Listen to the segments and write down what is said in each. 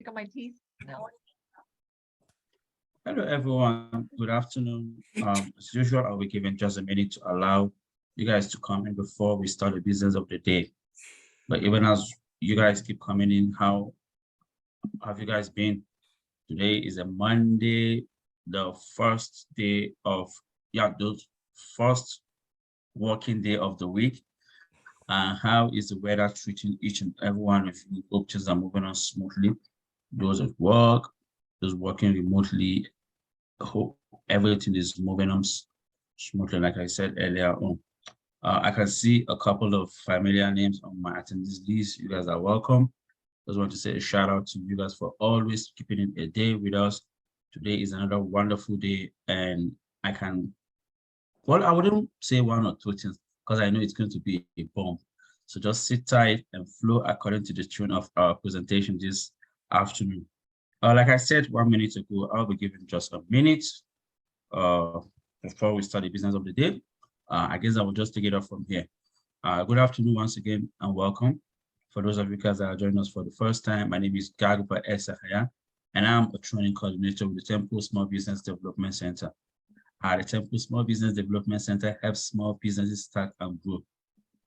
on my teeth. No. Hello, everyone. Good afternoon. As usual, I'll be giving just a minute to allow you guys to come in before we start the business of the day. But even as you guys keep coming in, how have you guys been? Today is a Monday, the first day of, the first working day of the week. And how is the weather treating each and every one of you? Hope things are moving on smoothly. Those at work, those working remotely, I hope everything is moving on smoothly, like I said earlier on. I can see a couple of familiar names on my attendees list. You guys are welcome. Just want to say a shout out to you guys for always keeping in a day with us. Today is another wonderful day, and I wouldn't say one or two things because I know it's going to be a bomb. So just sit tight and flow according to the tune of our presentation this afternoon. Like I said 1 minute ago, I'll be giving just a minute before we start the business of the day. I guess I will just take it off from here. Good afternoon once again and welcome. For those of you guys that are joining us for the first time, my name is Garba Esahaya, and I'm a training coordinator with the Temple Small Business Development Center. The Temple Small Business Development Center helps small businesses start and grow.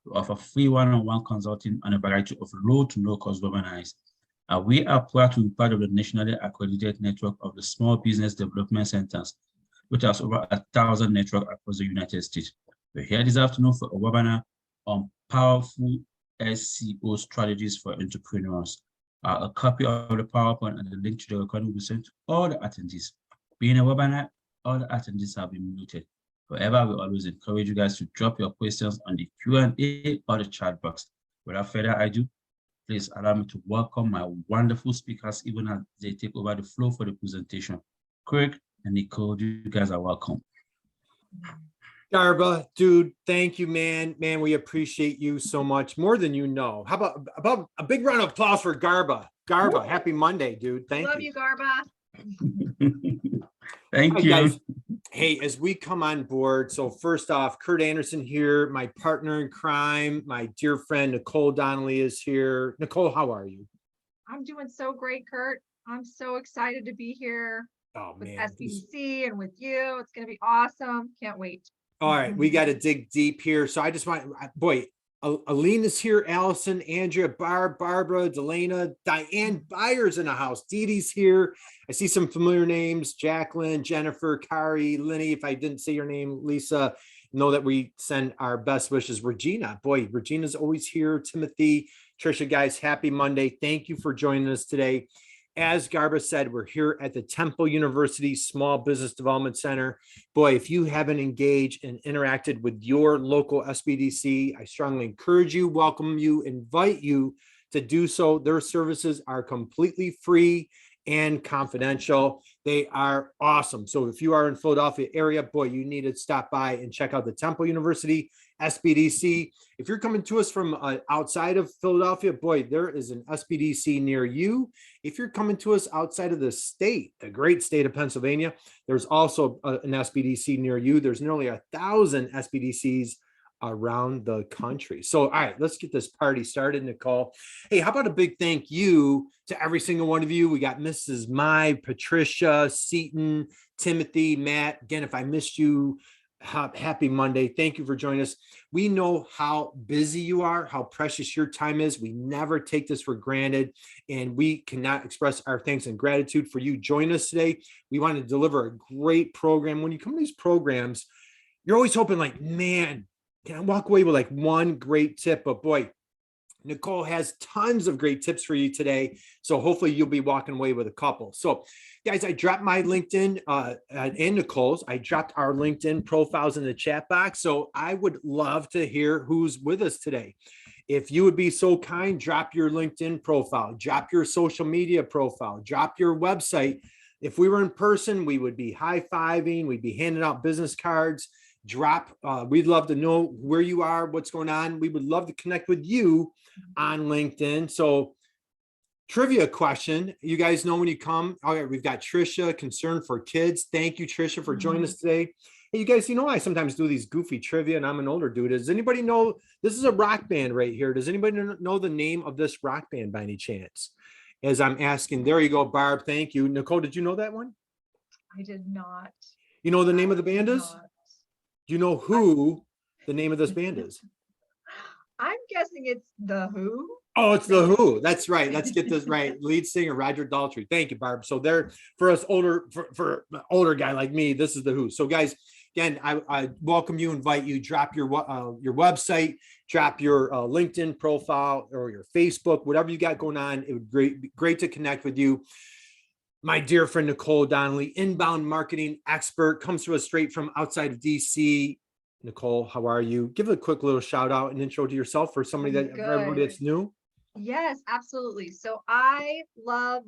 We offer free one-on-one consulting on a variety of low to no-cost webinars. We are proud to be part of the nationally accredited network of the Small Business Development Centers, which has over 1,000 networks across the United States. We're here this afternoon for a webinar on powerful SEO strategies for entrepreneurs. A copy of the PowerPoint and the link to the recording will be sent to all the attendees. Being a webinar, all the attendees have been muted. However, we always encourage you guys to drop your questions on the Q&A or the chat box. Without further ado, please allow me to welcome my wonderful speakers, even as they take over the floor for the presentation. Craig and Nicole, you guys are welcome. Garba, dude, thank you, man. Man, we appreciate you so much, more than you know. How about a big round of applause for Garba? Garba, happy Monday, dude. Thank you. Love you, Garba. Thank you. Guys. Hey, as we come on board, so first off, Kurt Anderson here, my partner in crime, my dear friend Nicole Donnelly is here. Nicole, how are you? I'm doing so great, Kurt. I'm so excited to be here with SBDC and with you. It's going to be awesome. Can't wait. All right, we got to dig deep here. So I just want, boy, Aline is here, Allison, Andrea, Barbara, Delana, Diane Byers in the house. Dee Dee's here. I see some familiar names, Jacqueline, Jennifer, Kari, Linny. If I didn't say your name, Lisa, know that we send our best wishes. Regina, boy, Regina's always here. Timothy, Trisha, guys, happy Monday. Thank you for joining us today. As Garba said, we're here at the Temple University Small Business Development Center. Boy, if you haven't engaged and interacted with your local SBDC, I strongly encourage you, welcome you, invite you to do so. Their services are completely free and confidential. They are awesome. So if you are in Philadelphia area, boy, you need to stop by and check out the Temple University SBDC. If you're coming to us from outside of Philadelphia, boy, there is an SBDC near you. If you're coming to us outside of the state, the great state of Pennsylvania, there's also an SBDC near you. There's nearly 1,000 SBDCs around the country. So, all right, let's get this party started, Nicole. Hey, how about a big thank you to every single one of you? We got Mrs. Mai, Patricia, Seaton, Timothy, Matt. Again, if I missed you, happy Monday. Thank you for joining us. We know how busy you are, how precious your time is. We never take this for granted, and we cannot express our thanks and gratitude for you joining us today. We want to deliver a great program. When you come to these programs, you're always hoping like, man, can I walk away with like one great tip? But boy, Nicole has tons of great tips for you today. So hopefully you'll be walking away with a couple. So guys, I dropped my LinkedIn and Nicole's. I dropped our LinkedIn profiles in the chat box. So I would love to hear who's with us today. If you would be so kind, drop your LinkedIn profile, drop your social media profile, drop your website. If we were in person, we would be high-fiving, we'd be handing out business cards. We'd love to know where you are, what's going on. We would love to connect with you on LinkedIn. So trivia question, you guys know when you come, all right, we've got Trisha, Concern for Kids. Thank you, Trisha, for joining us today. Hey, you guys, you know, I sometimes do these goofy trivia and I'm an older dude. Does anybody know, this is a rock band right here. Does anybody know the name of this rock band by any chance? as I'm asking. There you go, Barb. Thank you. Nicole, did you know that one? I did not. You know the name of the I band did is? not. Do you know who the name of this band is? I'm guessing it's The Who. Oh, it's The Who. That's right. Let's get this right. Lead singer Roger Daltrey. Thank you, Barb. So there, for us older, for an older guy like me, this is The Who. So guys, again, I welcome you, invite you, drop your website, drop your LinkedIn profile or your Facebook, whatever you got going on. It would be great to connect with you. My dear friend, Nicole Donnelly, inbound marketing expert, comes to us straight from outside of DC. Nicole, how are you? Give a quick little shout out and intro to yourself for somebody for everybody that's new. Yes, absolutely. So I love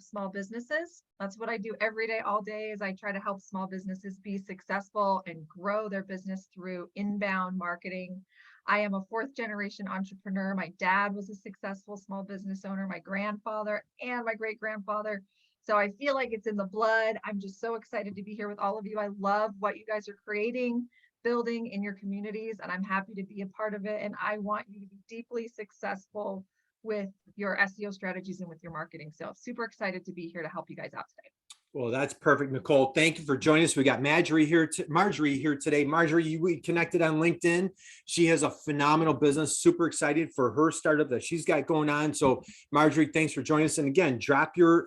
small businesses. That's what I do every day, all day, is I try to help small businesses be successful and grow their business through inbound marketing. I am a fourth generation entrepreneur. My dad was a successful small business owner, my grandfather and my great grandfather. So I feel like it's in the blood. I'm just so excited to be here with all of you. I love what you guys are creating, building in your communities, and I'm happy to be a part of it. And I want you to be deeply successful with your SEO strategies and with your marketing. So super excited to be here to help you guys out today. Well, that's perfect, Nicole. Thank you for joining us. We got Marjorie here today. Marjorie, we connected on LinkedIn. She has a phenomenal business. Super excited for her startup that she's got going on. So, Marjorie, thanks for joining us. And again, drop your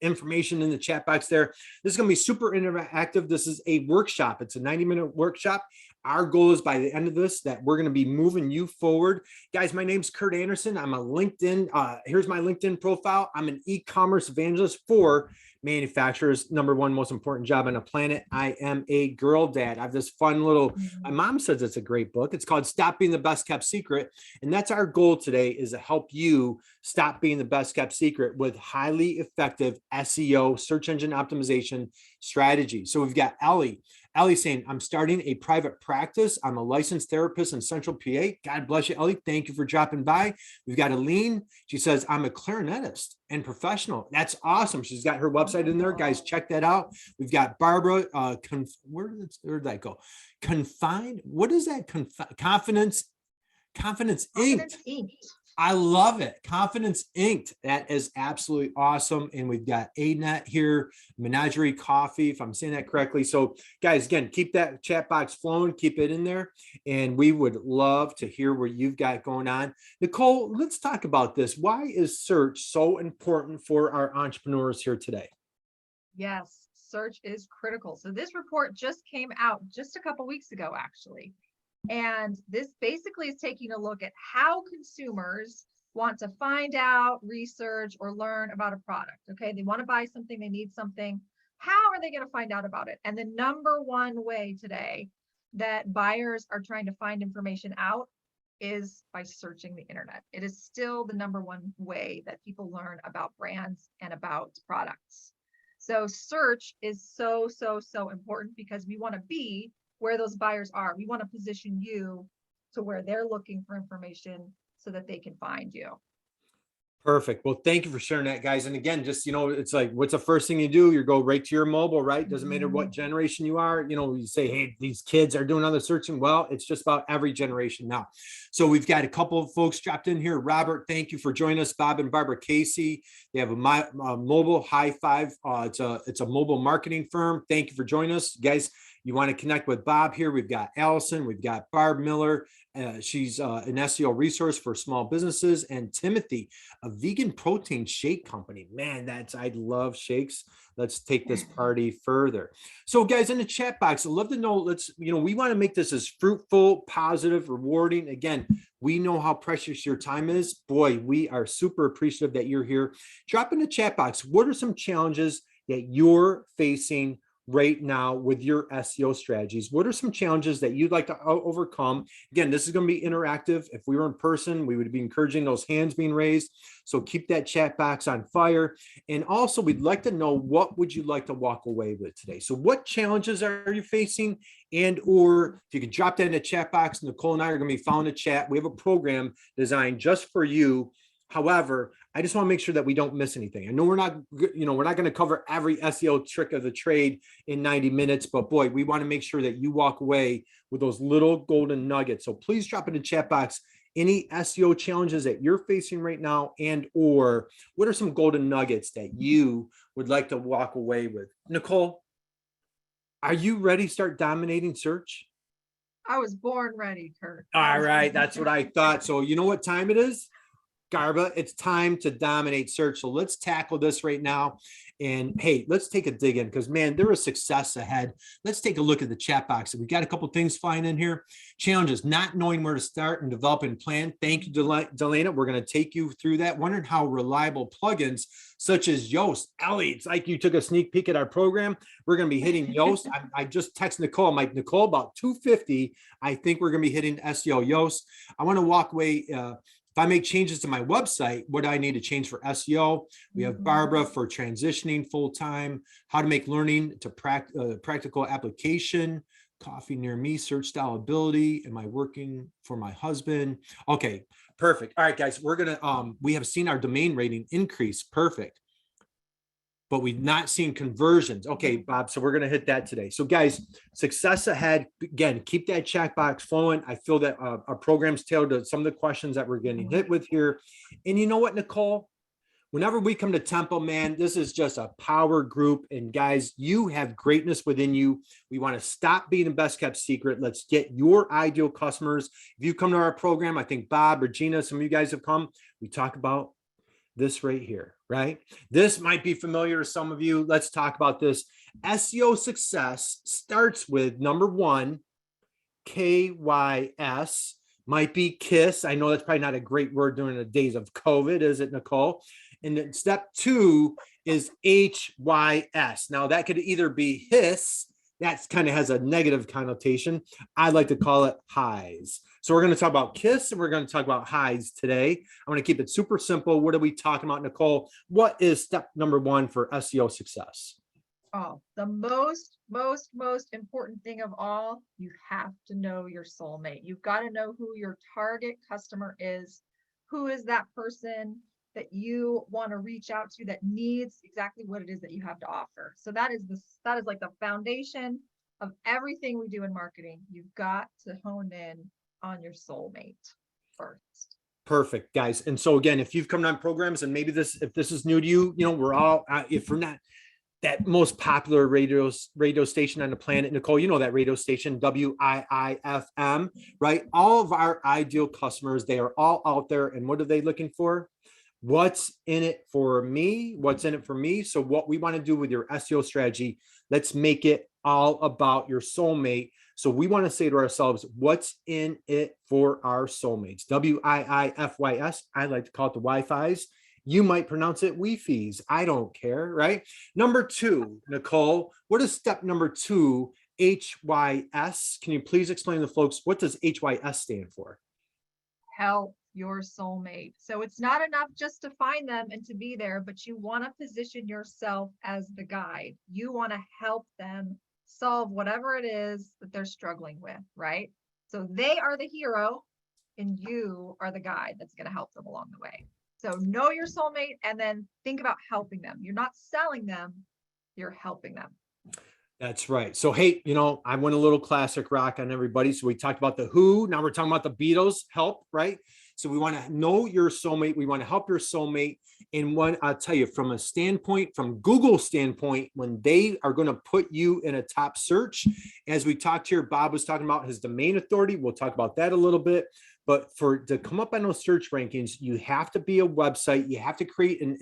information in the chat box there. This is going to be super interactive. This is a workshop. It's a 90-minute workshop. Our goal is by the end of this that we're going to be moving you forward. Guys, my name's Kurt Anderson. I'm a LinkedIn. Here's my LinkedIn profile. I'm an e-commerce evangelist for manufacturers. Number one most important job on the planet. I am a girl dad. I have this fun little, my mom says it's a great book. It's called Stop Being the Best Kept Secret. And that's our goal today, is to help you stop being the best kept secret with highly effective SEO, search engine optimization strategy. So we've got Ellie saying, I'm starting a private practice. I'm a licensed therapist in Central PA. God bless you, Ellie. Thank you for dropping by. We've got Aline. She says, I'm a clarinetist and professional. That's awesome. She's got her website in there. Guys, check that out. We've got Barbara. Where did that go? Confined. What is that? Confidence Inked. I love it. Confidence Inked. That is absolutely awesome. And we've got ANET here, Menagerie Coffee, if I'm saying that correctly. So guys, again, keep that chat box flowing, keep it in there. And we would love to hear what you've got going on. Nicole, let's talk about this. Why is search so important for our entrepreneurs here today? Yes, search is critical. So this report just came out just a couple weeks ago, actually. And this basically is taking a look at how consumers want to find out, research, or learn about a product. Okay, they want to buy something, they need something. How are they going to find out about it? And the number one way today that buyers are trying to find information out is by searching the internet. It is still the number one way that people learn about brands and about products. So search is so important, because we want to be where those buyers are. We want to position you to where they're looking for information so that they can find you. Perfect. Well, thank you for sharing that, guys. And again, just, it's like, what's the first thing you do? You go right to your mobile, right? Doesn't matter what generation you are. You say, hey, these kids are doing other searching. Well, it's just about every generation now. So we've got a couple of folks dropped in here. Robert, thank you for joining us. Bob and Barbara Casey. They have a mobile high five. It's a mobile marketing firm. Thank you for joining us, guys. You want to connect with Bob here. We've got Allison, we've got Barb Miller. She's an SEO resource for small businesses, and Timothy, a vegan protein shake company. Man, I love shakes. Let's take this party further. So guys, in the chat box, I'd love to know, we want to make this as fruitful, positive, rewarding. Again, we know how precious your time is. Boy, we are super appreciative that you're here. Drop in the chat box, what are some challenges that you're facing right now with your SEO strategies? What are some challenges that you'd like to overcome? Again, this is going to be interactive. If we were in person, we would be encouraging those hands being raised. So keep that chat box on fire. And also, we'd like to know, what would you like to walk away with today? So what challenges are you facing? And or if you can drop that in the chat box, Nicole and I are going to be following the chat. We have a program designed just for you. However, I just want to make sure that we don't miss anything. I know we're not going to cover every SEO trick of the trade in 90 minutes, but boy, we want to make sure that you walk away with those little golden nuggets. So please drop in the chat box any SEO challenges that you're facing right now, and or what are some golden nuggets that you would like to walk away with? Nicole, are you ready to start dominating search? I was born ready, Kurt. All right, that's what I thought. So you know what time it is? Garba, it's time to dominate search. So let's tackle this right now. And hey, let's take a dig in because, man, there is success ahead. Let's take a look at the chat box. We got a couple things flying in here. Challenges, not knowing where to start and develop and plan. Thank you, Delana. We're going to take you through that. Wondering how reliable plugins such as Yoast. Ellie, it's like you took a sneak peek at our program. We're going to be hitting Yoast. I just texted Nicole. I'm like, Nicole, about 250. I think we're going to be hitting SEO Yoast. I want to walk away. If I make changes to my website, what do I need to change for SEO? We have Barbara for transitioning full-time, how to make learning to practical application, coffee near me, search style ability. Am I working for my husband? Okay, perfect. All right, guys, we're going to, we have seen our domain rating increase. Perfect. But we've not seen conversions. Okay, Bob, so we're going to hit that today. So guys, success ahead. Again, keep that chat box flowing. I feel that our program's tailored to some of the questions that we're getting hit with here. And you know what, Nicole? Whenever we come to Temple, man, this is just a power group. And guys, you have greatness within you. We want to stop being the best kept secret. Let's get your ideal customers. If you come to our program, I think Bob or Gina, some of you guys have come, we talk about this right here, right? This might be familiar to some of you. Let's talk about this. SEO success starts with number one, KYS, might be KISS. I know that's probably not a great word during the days of COVID, is it, Nicole? And then step two is HYS. Now that could either be hiss, that kind of has a negative connotation. I like to call it highs. So we're going to talk about KISS and we're going to talk about highs today. I'm going to keep it super simple. What are we talking about, Nicole? What is step number one for SEO success? Oh, the most important thing of all, you have to know your soulmate. You've got to know who your target customer is. Who is that person that you want to reach out to that needs exactly what it is that you have to offer? So that is like the foundation of everything we do in marketing. You've got to hone in on your soulmate first. Perfect, guys. And so again, if you've come on programs and maybe if this is new to you, you know, we're all, if we're not that most popular radio station on the planet, Nicole, you know that radio station, WIIFM, right? All of our ideal customers, they are all out there. And what are they looking for? What's in it for me? What's in it for me? So what we want to do with your SEO strategy, let's make it all about your soulmate. So we want to say to ourselves, what's in it for our soulmates? WIIFYS. I like to call it the Wi-Fi's. You might pronounce it Wi-Fi's. I don't care, right? Number two, Nicole, what is step number two, HYS? Can you please explain to folks, what does HYS stand for? Help your soulmate. So it's not enough just to find them and to be there, but you want to position yourself as the guide. You want to help them solve whatever it is that they're struggling with, right? So they are the hero and you are the guide that's going to help them along the way. So know your soulmate and then think about helping them. You're not selling them, you're helping them. That's right. So, hey, you know, I went a little classic rock on everybody. So we talked about the Who. Now we're talking about the Beatles. Help, right? So we want to know your soulmate. We want to help your soulmate. And one, I'll tell you, from a standpoint, from Google's standpoint, when they are going to put you in a top search, as we talked here, Bob was talking about his domain authority. We'll talk about that a little bit. But to come up on those search rankings, you have to be a website. You have to create an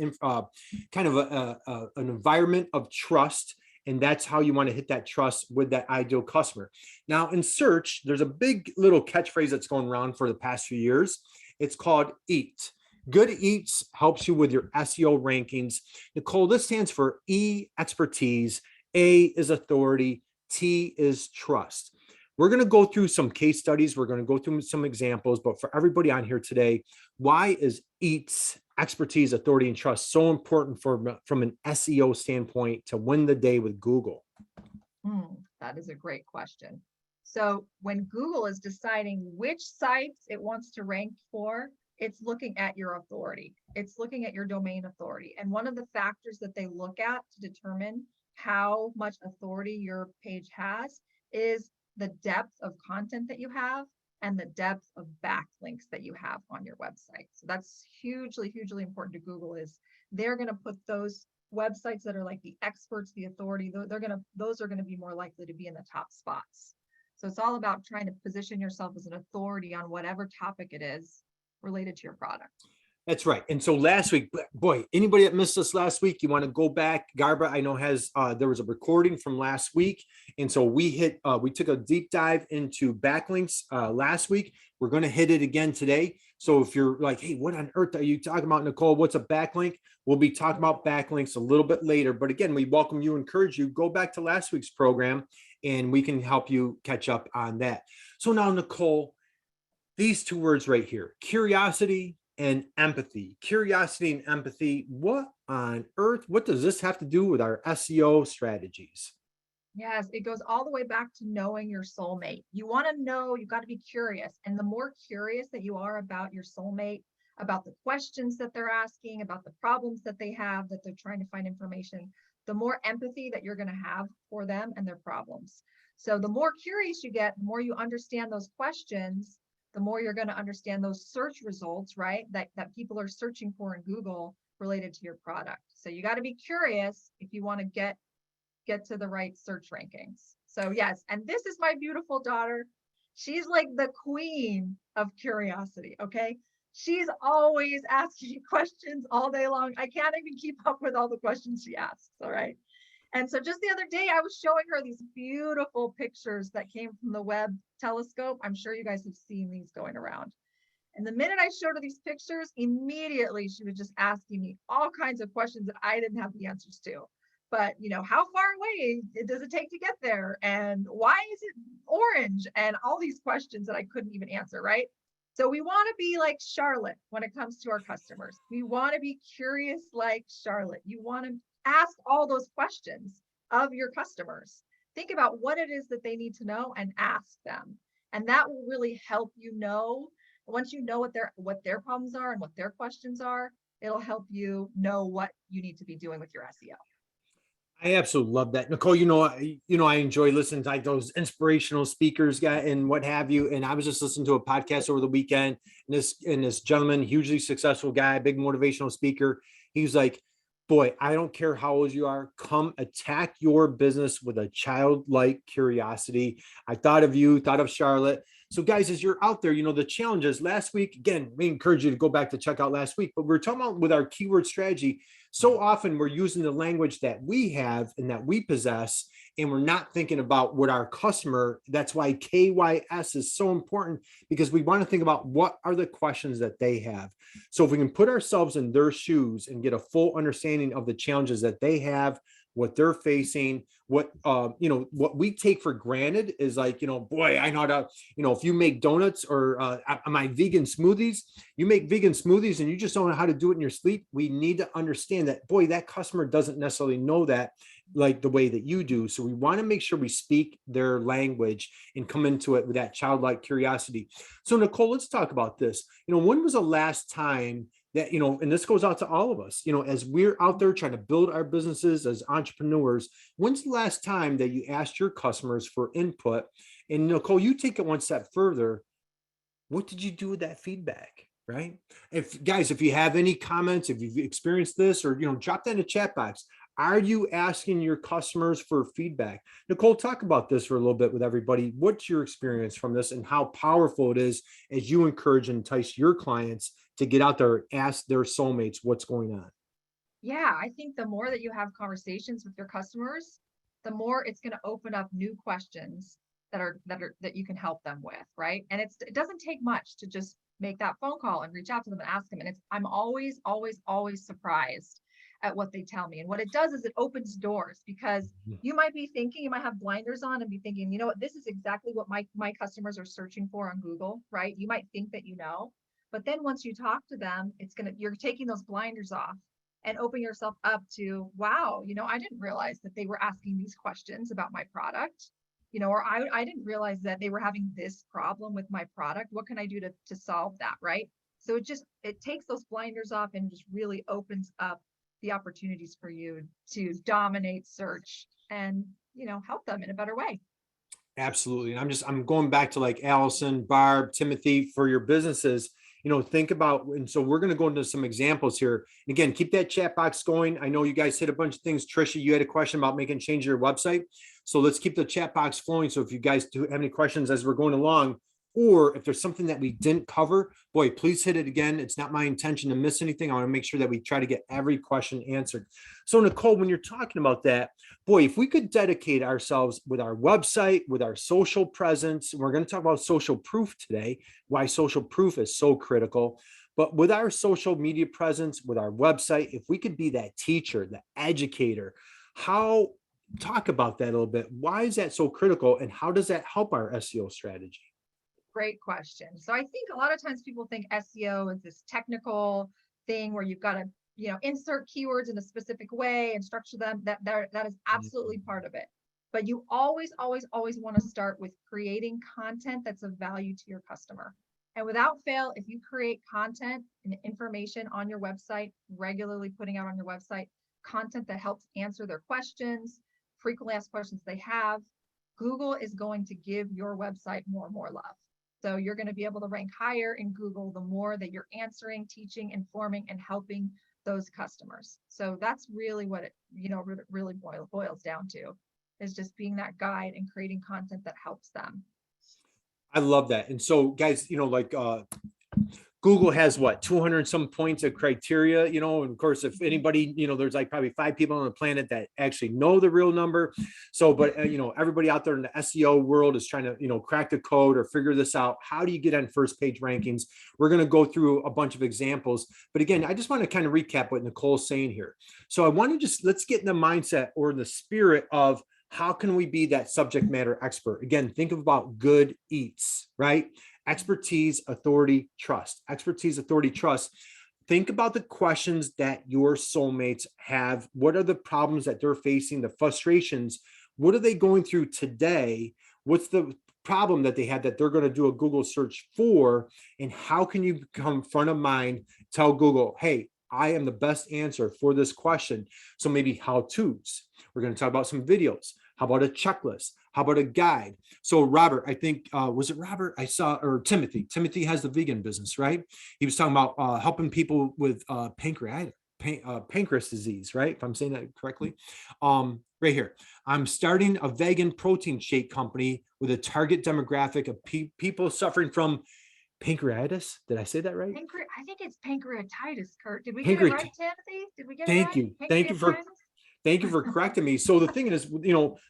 kind of an environment of trust. And that's how you want to hit that trust with that ideal customer. Now in search, there's a big little catchphrase that's going around for the past few years. It's called EAT. Good Eats helps you with your SEO rankings. Nicole, this stands for E, expertise, A is authority, T is trust. We're going to go through some case studies. We're going to go through some examples, but for everybody on here today, why is EATS, expertise, authority, and trust so important from an SEO standpoint to win the day with Google? That is a great question. So when Google is deciding which sites it wants to rank for, it's looking at your authority. It's looking at your domain authority. And one of the factors that they look at to determine how much authority your page has is the depth of content that you have and the depth of backlinks that you have on your website. So that's hugely, hugely important to Google. Is they're going to put those websites that are like the experts, the authority, those are going to be more likely to be in the top spots. So it's all about trying to position yourself as an authority on whatever topic it is related to your product. That's right. And so last week, boy, anybody that missed us last week, you want to go back, Garbra, I know there was a recording from last week. And so we took a deep dive into backlinks last week. We're going to hit it again today. So if you're like, hey, what on earth are you talking about, Nicole? What's a backlink? We'll be talking about backlinks a little bit later. But again, we welcome you, encourage you, go back to last week's program and we can help you catch up on that. So now, Nicole, these two words right here, curiosity and empathy. Curiosity and empathy. What on earth? What does this have to do with our SEO strategies? Yes, it goes all the way back to knowing your soulmate. You want to know, you've got to be curious. And the more curious that you are about your soulmate, about the questions that they're asking, about the problems that they have, that they're trying to find information, the more empathy that you're going to have for them and their problems. So the more curious you get, the more you understand those questions, the more you're going to understand those search results, right? That people are searching for in Google related to your product. So you got to be curious if you want to get to the right search rankings. So yes, and this is my beautiful daughter. She's like the queen of curiosity, okay? She's always asking questions all day long. I can't even keep up with all the questions she asks, all right? And so just the other day, I was showing her these beautiful pictures that came from the Webb telescope. I'm sure you guys have seen these going around. And the minute I showed her these pictures, immediately she was just asking me all kinds of questions that I didn't have the answers to. But, how far away does it take to get there? And why is it orange? And all these questions that I couldn't even answer, right? So we want to be like Charlotte when it comes to our customers. We want to be curious like Charlotte. You want to ask all those questions of your customers. Think about what it is that they need to know and ask them. And that will really help you know. Once you know what their problems are and what their questions are, it'll help you know what you need to be doing with your SEO. I absolutely love that, Nicole. I enjoy listening to like those inspirational speakers, guy, and what have you. And I was just listening to a podcast over the weekend, and this gentleman, hugely successful guy, big motivational speaker. He was like, "Boy, I don't care how old you are. Come attack your business with a childlike curiosity." I thought of you, thought of Charlotte. So, guys, as you're out there, the challenges last week. Again, we encourage you to go back to check out last week. But we're talking about with our keyword strategy. So often we're using the language that we have and that we possess, and we're not thinking about what our customer, that's why KYS is so important, because we want to think about what are the questions that they have. So if we can put ourselves in their shoes and get a full understanding of the challenges that they have, what they're facing, what we take for granted is like, boy, I know how to, if you make donuts or my vegan smoothies, you make vegan smoothies and you just don't know how to do it in your sleep. We need to understand that, boy, that customer doesn't necessarily know that like the way that you do. So we want to make sure we speak their language and come into it with that childlike curiosity. So Nicole, let's talk about this. When was the last time that, and this goes out to all of us, as we're out there trying to build our businesses as entrepreneurs, when's the last time that you asked your customers for input? And Nicole, you take it one step further. What did you do with that feedback? Right? If you have any comments, if you've experienced this, or, drop that in the chat box. Are you asking your customers for feedback? Nicole, talk about this for a little bit with everybody. What's your experience from this and how powerful it is as you encourage and entice your clients to get out there, ask their soulmates what's going on? Yeah, I think the more that you have conversations with your customers, the more it's going to open up new questions that you can help them with, right? And it doesn't take much to just make that phone call and reach out to them and ask them. And I'm always surprised at what they tell me. And what it does is it opens doors, because you might be thinking, you might have blinders on and be thinking, this is exactly what my customers are searching for on Google, right? You might think that but then once you talk to them, you're taking those blinders off and open yourself up to, wow, I didn't realize that they were asking these questions about my product, or I didn't realize that they were having this problem with my product. What can I do to solve that, right? So it takes those blinders off and just really opens up the opportunities for you to dominate search and, help them in a better way. Absolutely. And I'm going back to like Allison, Barb, Timothy, for your businesses, think about, and so we're going to go into some examples here. And again, keep that chat box going. I know you guys hit a bunch of things. Trisha, you had a question about making change to your website. So let's keep the chat box flowing. So if you guys do have any questions as we're going along, or if there's something that we didn't cover, boy, please hit it again. It's not my intention to miss anything. I want to make sure that we try to get every question answered. So Nicole, when you're talking about that, boy, if we could dedicate ourselves with our website, with our social presence, we're going to talk about social proof today, why social proof is so critical. But with our social media presence, with our website, if we could be that teacher, the educator, talk about that a little bit. Why is that so critical? And how does that help our SEO strategy? Great question. So I think a lot of times people think SEO is this technical thing where you've got to, insert keywords in a specific way and structure them. That is absolutely part of it. But you always, always, always want to start with creating content that's of value to your customer. And without fail, if you create content and information on your website, regularly putting out on your website, content that helps answer their questions, frequently asked questions they have, Google is going to give your website more and more love. So you're going to be able to rank higher in Google the more that you're answering, teaching, informing, and helping those customers. So that's really what it, really boils down to, is just being that guide and creating content that helps them. I love that. And so guys, Google has what, 200 some points of criteria, and of course, if anybody, there's like probably 5 people on the planet that actually know the real number. So, but everybody out there in the SEO world is trying to, crack the code or figure this out. How do you get on first page rankings? We're going to go through a bunch of examples, but again, I just want to kind of recap what Nicole's saying here. So I want to let's get in the mindset or the spirit of, how can we be that subject matter expert? Again, think about good eats, right? Expertise, authority, trust. Expertise, authority, trust. Think about the questions that your soulmates have. What are the problems that they're facing, the frustrations? What are they going through today? What's the problem that they had that they're going to do a Google search for? And how can you become front of mind, tell Google, hey, I am the best answer for this question. So maybe how-tos. We're going to talk about some videos. How about a checklist? How about a guide? So Robert, I think, was it Robert? I saw, or Timothy. Timothy has the vegan business, right? He was talking about helping people with pancreas disease, right? If I'm saying that correctly. Right here. I'm starting a vegan protein shake company with a target demographic of people suffering from pancreatitis. Did I say that right? I think it's pancreatitis, Kurt. Did we get it right, Timothy? Did we get it right? Thank you. Thank you for correcting me. So the thing is,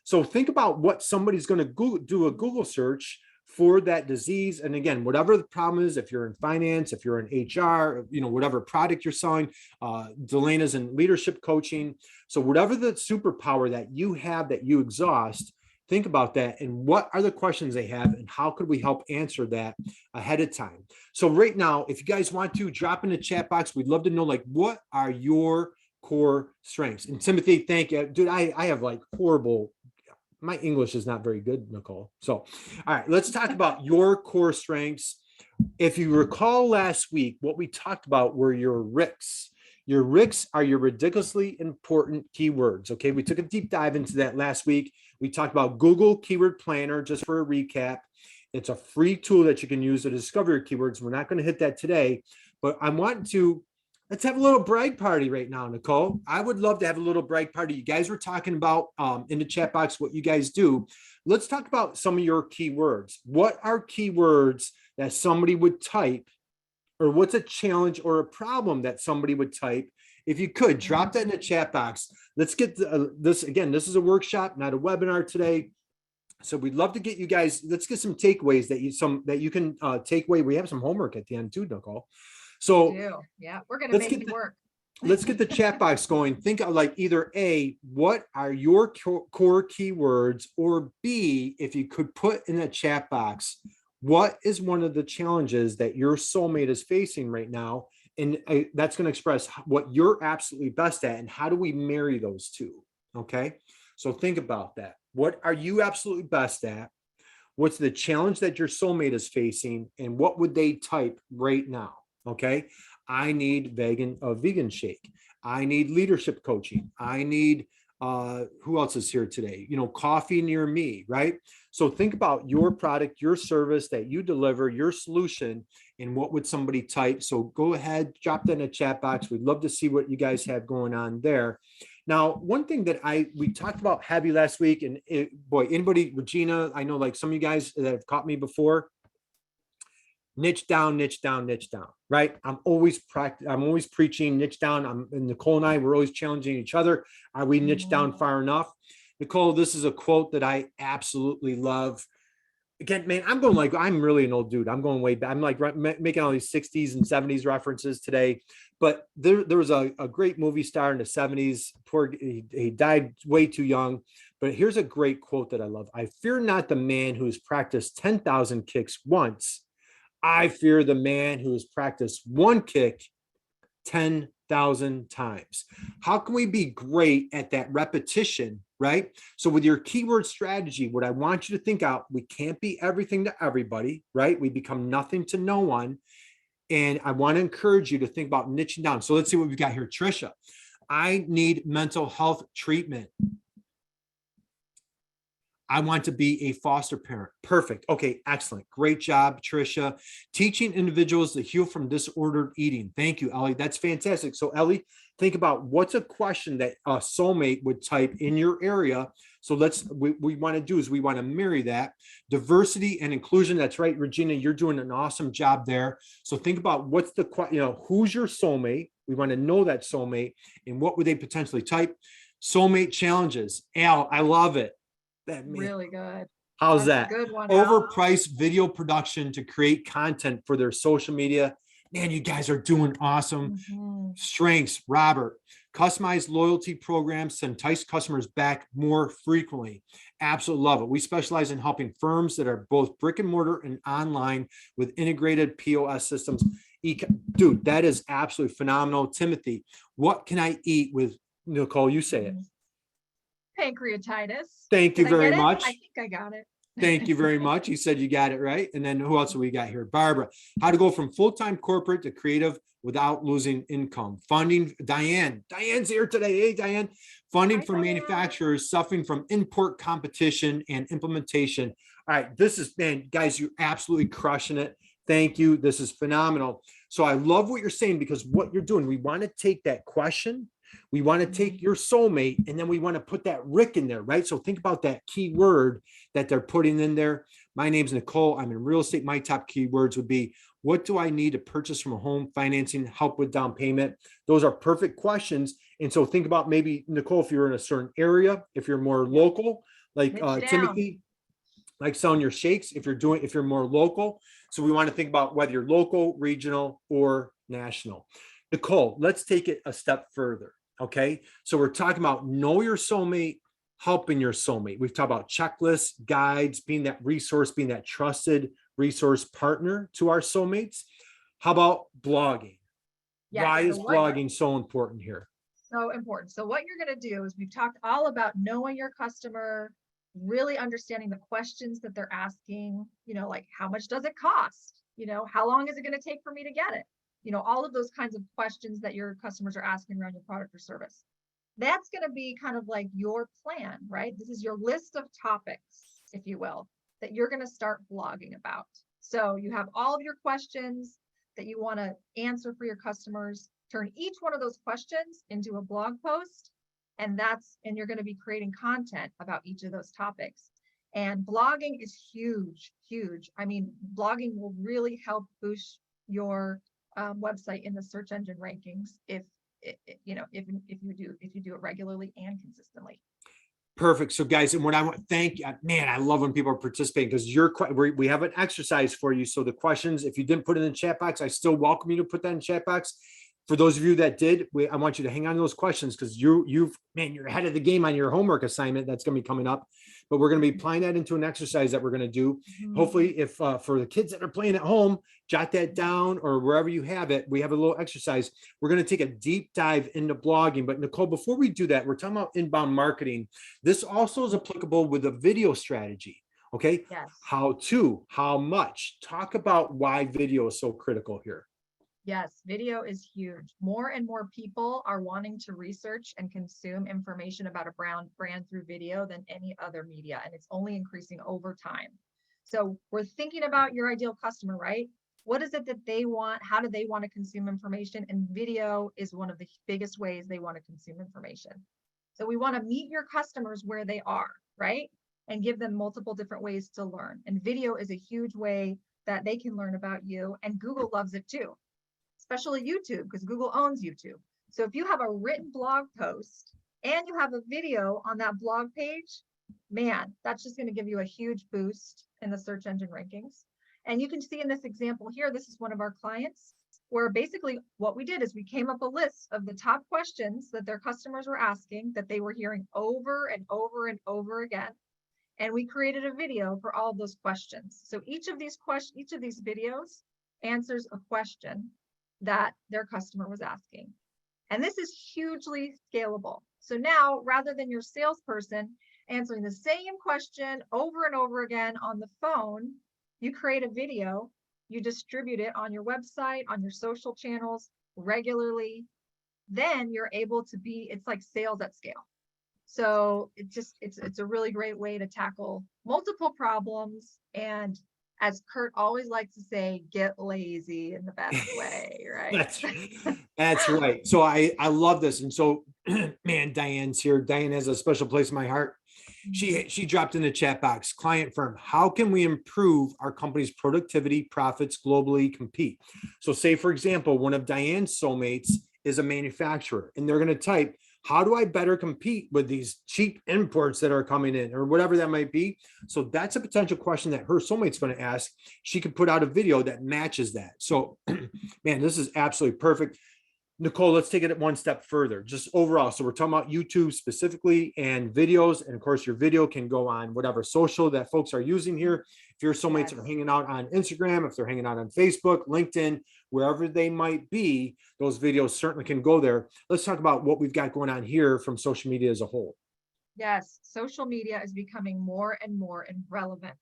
so think about what somebody's going to do a Google search for that disease. And again, whatever the problem is, if you're in finance, if you're in HR, whatever product you're selling, Delena's in leadership coaching. So whatever the superpower that you have that you exhaust, think about that. And what are the questions they have and how could we help answer that ahead of time? So right now, if you guys want to drop in the chat box, we'd love to know, like, what are your core strengths? And Timothy, thank you, dude. I have like my English is not very good, Nicole. So, all right, let's talk about your core strengths. If you recall last week, what we talked about were your RICs. Your RICs are your ridiculously important keywords. Okay, we took a deep dive into that last week. We talked about Google Keyword Planner, just for a recap. It's a free tool that you can use to discover your keywords. We're not going to hit that today, but I want to, let's have a little brag party right now, Nicole. I would love to have a little brag party. You guys were talking about in the chat box what you guys do. Let's talk about some of your keywords. What are keywords that somebody would type, or what's a challenge or a problem that somebody would type? If you could drop that in the chat box. Let's get this again. This is a workshop, not a webinar today. So we'd love to get you guys. Let's get some takeaways that you can take away. We have some homework at the end too, Nicole. So yeah, we're gonna make it work. Let's get the chat box going. Think of like either A, what are your core keywords, or B, if you could put in the chat box, what is one of the challenges that your soulmate is facing right now? And that's going to express what you're absolutely best at and how do we marry those two? Okay. So think about that. What are you absolutely best at? What's the challenge that your soulmate is facing? And what would they type right now? Okay. I need vegan shake. I need leadership coaching. I need Who else is here today? You know, coffee near me, right? So think about your product, your service that you deliver, your solution, and what would somebody type. So go ahead, drop that in the chat box. We'd love to see what you guys have going on there. Now, one thing that we talked about heavy last week, and boy, anybody, Regina, I know like some of you guys that have caught me before, niche down, niche down, niche down, right? I'm always preaching niche down. And Nicole and I, we're always challenging each other. Are we niche down far enough? Nicole, this is a quote that I absolutely love. Again, man, I'm really an old dude. I'm going way back. I'm like making all these 60s and 70s references today. But there was a great movie star in the 70s. He died way too young. But here's a great quote that I love. I fear not the man who's practiced 10,000 kicks once. I fear the man who has practiced one kick 10,000 times. How can we be great at that repetition, right? So with your keyword strategy, what I want you to think out, we can't be everything to everybody, right? We become nothing to no one. And I want to encourage you to think about niching down. So let's see what we've got here. Trisha, I need mental health treatment. I want to be a foster parent. Perfect. Okay, excellent. Great job, Trisha. Teaching individuals to heal from disordered eating. Thank you, Ellie. That's fantastic. So, Ellie, think about what's a question that a soulmate would type in your area. So we want to do is we want to marry that. Diversity and inclusion. That's right, Regina, you're doing an awesome job there. So think about what's who's your soulmate? We want to know that soulmate and what would they potentially type? Soulmate challenges. Al, I love it. Really good. How's That's that? a good one. Overpriced video production to create content for their social media. Man, you guys are doing awesome. Strengths, Robert. Customized loyalty programs to entice customers back more frequently. Absolutely love it. We specialize in helping firms that are both brick and mortar and online with integrated POS systems. Dude, that is absolutely phenomenal. Timothy, what can I eat with, Nicole, you say it. Pancreatitis. Thank you very much. I think I got it. Thank you very much. You said you got it right. And then who else do we got here? Barbara, how to go from full-time corporate to creative without losing income. Funding, Diane's here today. Hey, Diane. Funding for manufacturers suffering from import competition and implementation. All right, this is, man, guys, you're absolutely crushing it. Thank you. This is phenomenal. So I love what you're saying because what you're doing, we want to take that question. We want to take your soulmate and then we want to put that Rick in there, right? So think about that key word that they're putting in there. My name's Nicole. I'm in real estate. My top keywords would be, what do I need to purchase from a home, financing, help with down payment? Those are perfect questions. And so think about maybe, Nicole, if you're in a certain area, if you're more local, like Timothy, like selling your shakes, if you're more local. So we want to think about whether you're local, regional, or national. Nicole, let's take it a step further. Okay, so we're talking about know your soulmate, helping your soulmate. We've talked about checklists, guides, being that resource, being that trusted resource partner to our soulmates. How about blogging? Yeah, why is blogging so important here? So important. So what you're going to do is we've talked all about knowing your customer, really understanding the questions that they're asking, like how much does it cost? How long is it going to take for me to get it? All of those kinds of questions that your customers are asking around your product or service. That's going to be kind of like your plan, right? This is your list of topics, if you will, that you're going to start blogging about. So you have all of your questions that you want to answer for your customers, turn each one of those questions into a blog post, and you're going to be creating content about each of those topics. And blogging is huge, huge. I mean, blogging will really help boost your website in the search engine rankings if you do it regularly and consistently. Perfect. So guys, and what I want, thank you, man, I love when people are participating because we have an exercise for you. So the questions, if you didn't put it in the chat box, I still welcome you to put that in the chat box. For those of you that did, I want you to hang on to those questions because you're ahead of the game on your homework assignment that's going to be coming up. But we're going to be applying that into an exercise that we're going to do. Hopefully, if for the kids that are playing at home, jot that down or wherever you have it. We have a little exercise. We're going to take a deep dive into blogging. But Nicole, before we do that, we're talking about inbound marketing. This also is applicable with a video strategy. Okay. Yes. How much? Talk about why video is so critical here. Yes, video is huge. More and more people are wanting to research and consume information about a brand through video than any other media, and it's only increasing over time. So we're thinking about your ideal customer, right? What is it that they want? How do they want to consume information? And video is one of the biggest ways they want to consume information. So we want to meet your customers where they are, right? And give them multiple different ways to learn. And video is a huge way that they can learn about you, and Google loves it too, especially YouTube, because Google owns YouTube. So if you have a written blog post and you have a video on that blog page, man, that's just going to give you a huge boost in the search engine rankings. And you can see in this example here, this is one of our clients, where basically what we did is we came up a list of the top questions that their customers were asking, that they were hearing over and over and over again. And we created a video for all of those questions. So each of these videos answers a question that their customer was asking. And this is hugely scalable. So now, rather than your salesperson answering the same question over and over again on the phone, you create a video, you distribute it on your website, on your social channels regularly. Then you're able to it's like sales at scale. So it's a really great way to tackle multiple problems. And as Kurt always likes to say, get lazy in the best way, right? That's right. So I love this. And so, man, Diane's here. Diane has a special place in my heart. She dropped in the chat box, client firm, how can we improve our company's productivity, profits, globally compete? So say, for example, one of Diane's soulmates is a manufacturer, and they're going to type, how do I better compete with these cheap imports that are coming in, or whatever that might be? So that's a potential question that her soulmate's going to ask. She could put out a video that matches that. So, man, this is absolutely perfect. Nicole, let's take it one step further, just overall. So we're talking about YouTube specifically and videos. And of course, your video can go on whatever social that folks are using here. If your soulmates are hanging out on Instagram, if they're hanging out on Facebook, LinkedIn, wherever they might be, those videos certainly can go there. Let's talk about what we've got going on here from social media as a whole. Yes, social media is becoming more and more relevant.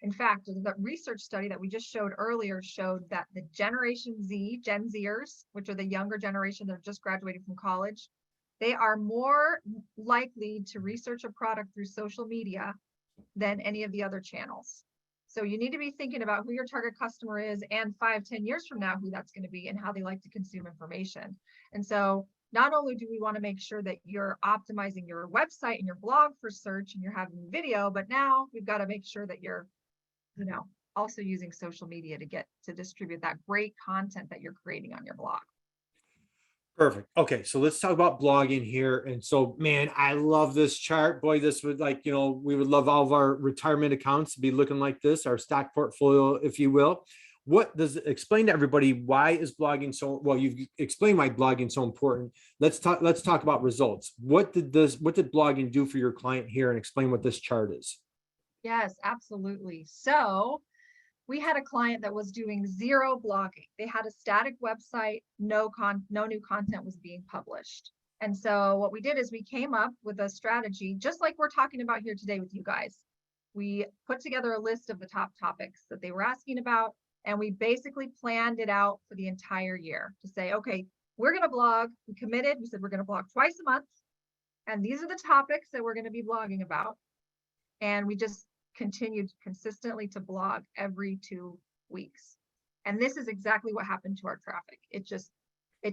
In fact, the research study that we just showed earlier showed that the Generation Z, Gen Zers, which are the younger generation that are just graduating from college, they are more likely to research a product through social media than any of the other channels. So you need to be thinking about who your target customer is, and 5-10 years from now, who that's going to be and how they like to consume information. And so not only do we want to make sure that you're optimizing your website and your blog for search and you're having video, but now we've got to make sure that you're also using social media to distribute that great content that you're creating on your blog. Perfect. Okay, so let's talk about blogging here. And so, man, I love this chart. Boy, this would we would love all of our retirement accounts to be looking like this, our stock portfolio, if you will. What does it explain to everybody? Why is blogging so well? You've explained why blogging is so important. Let's talk about results. What did blogging do for your client here, and explain what this chart is? Yes, absolutely. So we had a client that was doing zero blogging. They had a static website, no new content was being published. And so what we did is we came up with a strategy, just like we're talking about here today with you guys. We put together a list of the top topics that they were asking about, and we basically planned it out for the entire year to say, okay, we're going to blog. We committed. We said we're going to blog twice a month, and these are the topics that we're going to be blogging about. And we just continued consistently to blog every 2 weeks. And this is exactly what happened to our traffic. It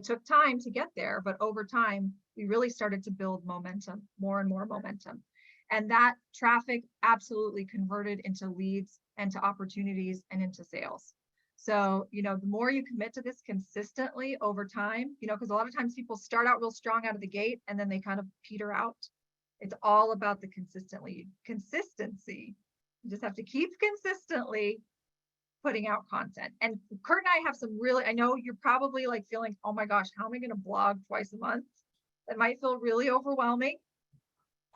took time to get there, but over time, we really started to build momentum, more and more momentum. And that traffic absolutely converted into leads and to opportunities and into sales. So, the more you commit to this consistently over time, because a lot of times people start out real strong out of the gate and then they kind of peter out. It's all about the consistency. You just have to keep consistently putting out content. And Kurt and I have I know you're probably like feeling, oh my gosh, how am I going to blog twice a month? That might feel really overwhelming,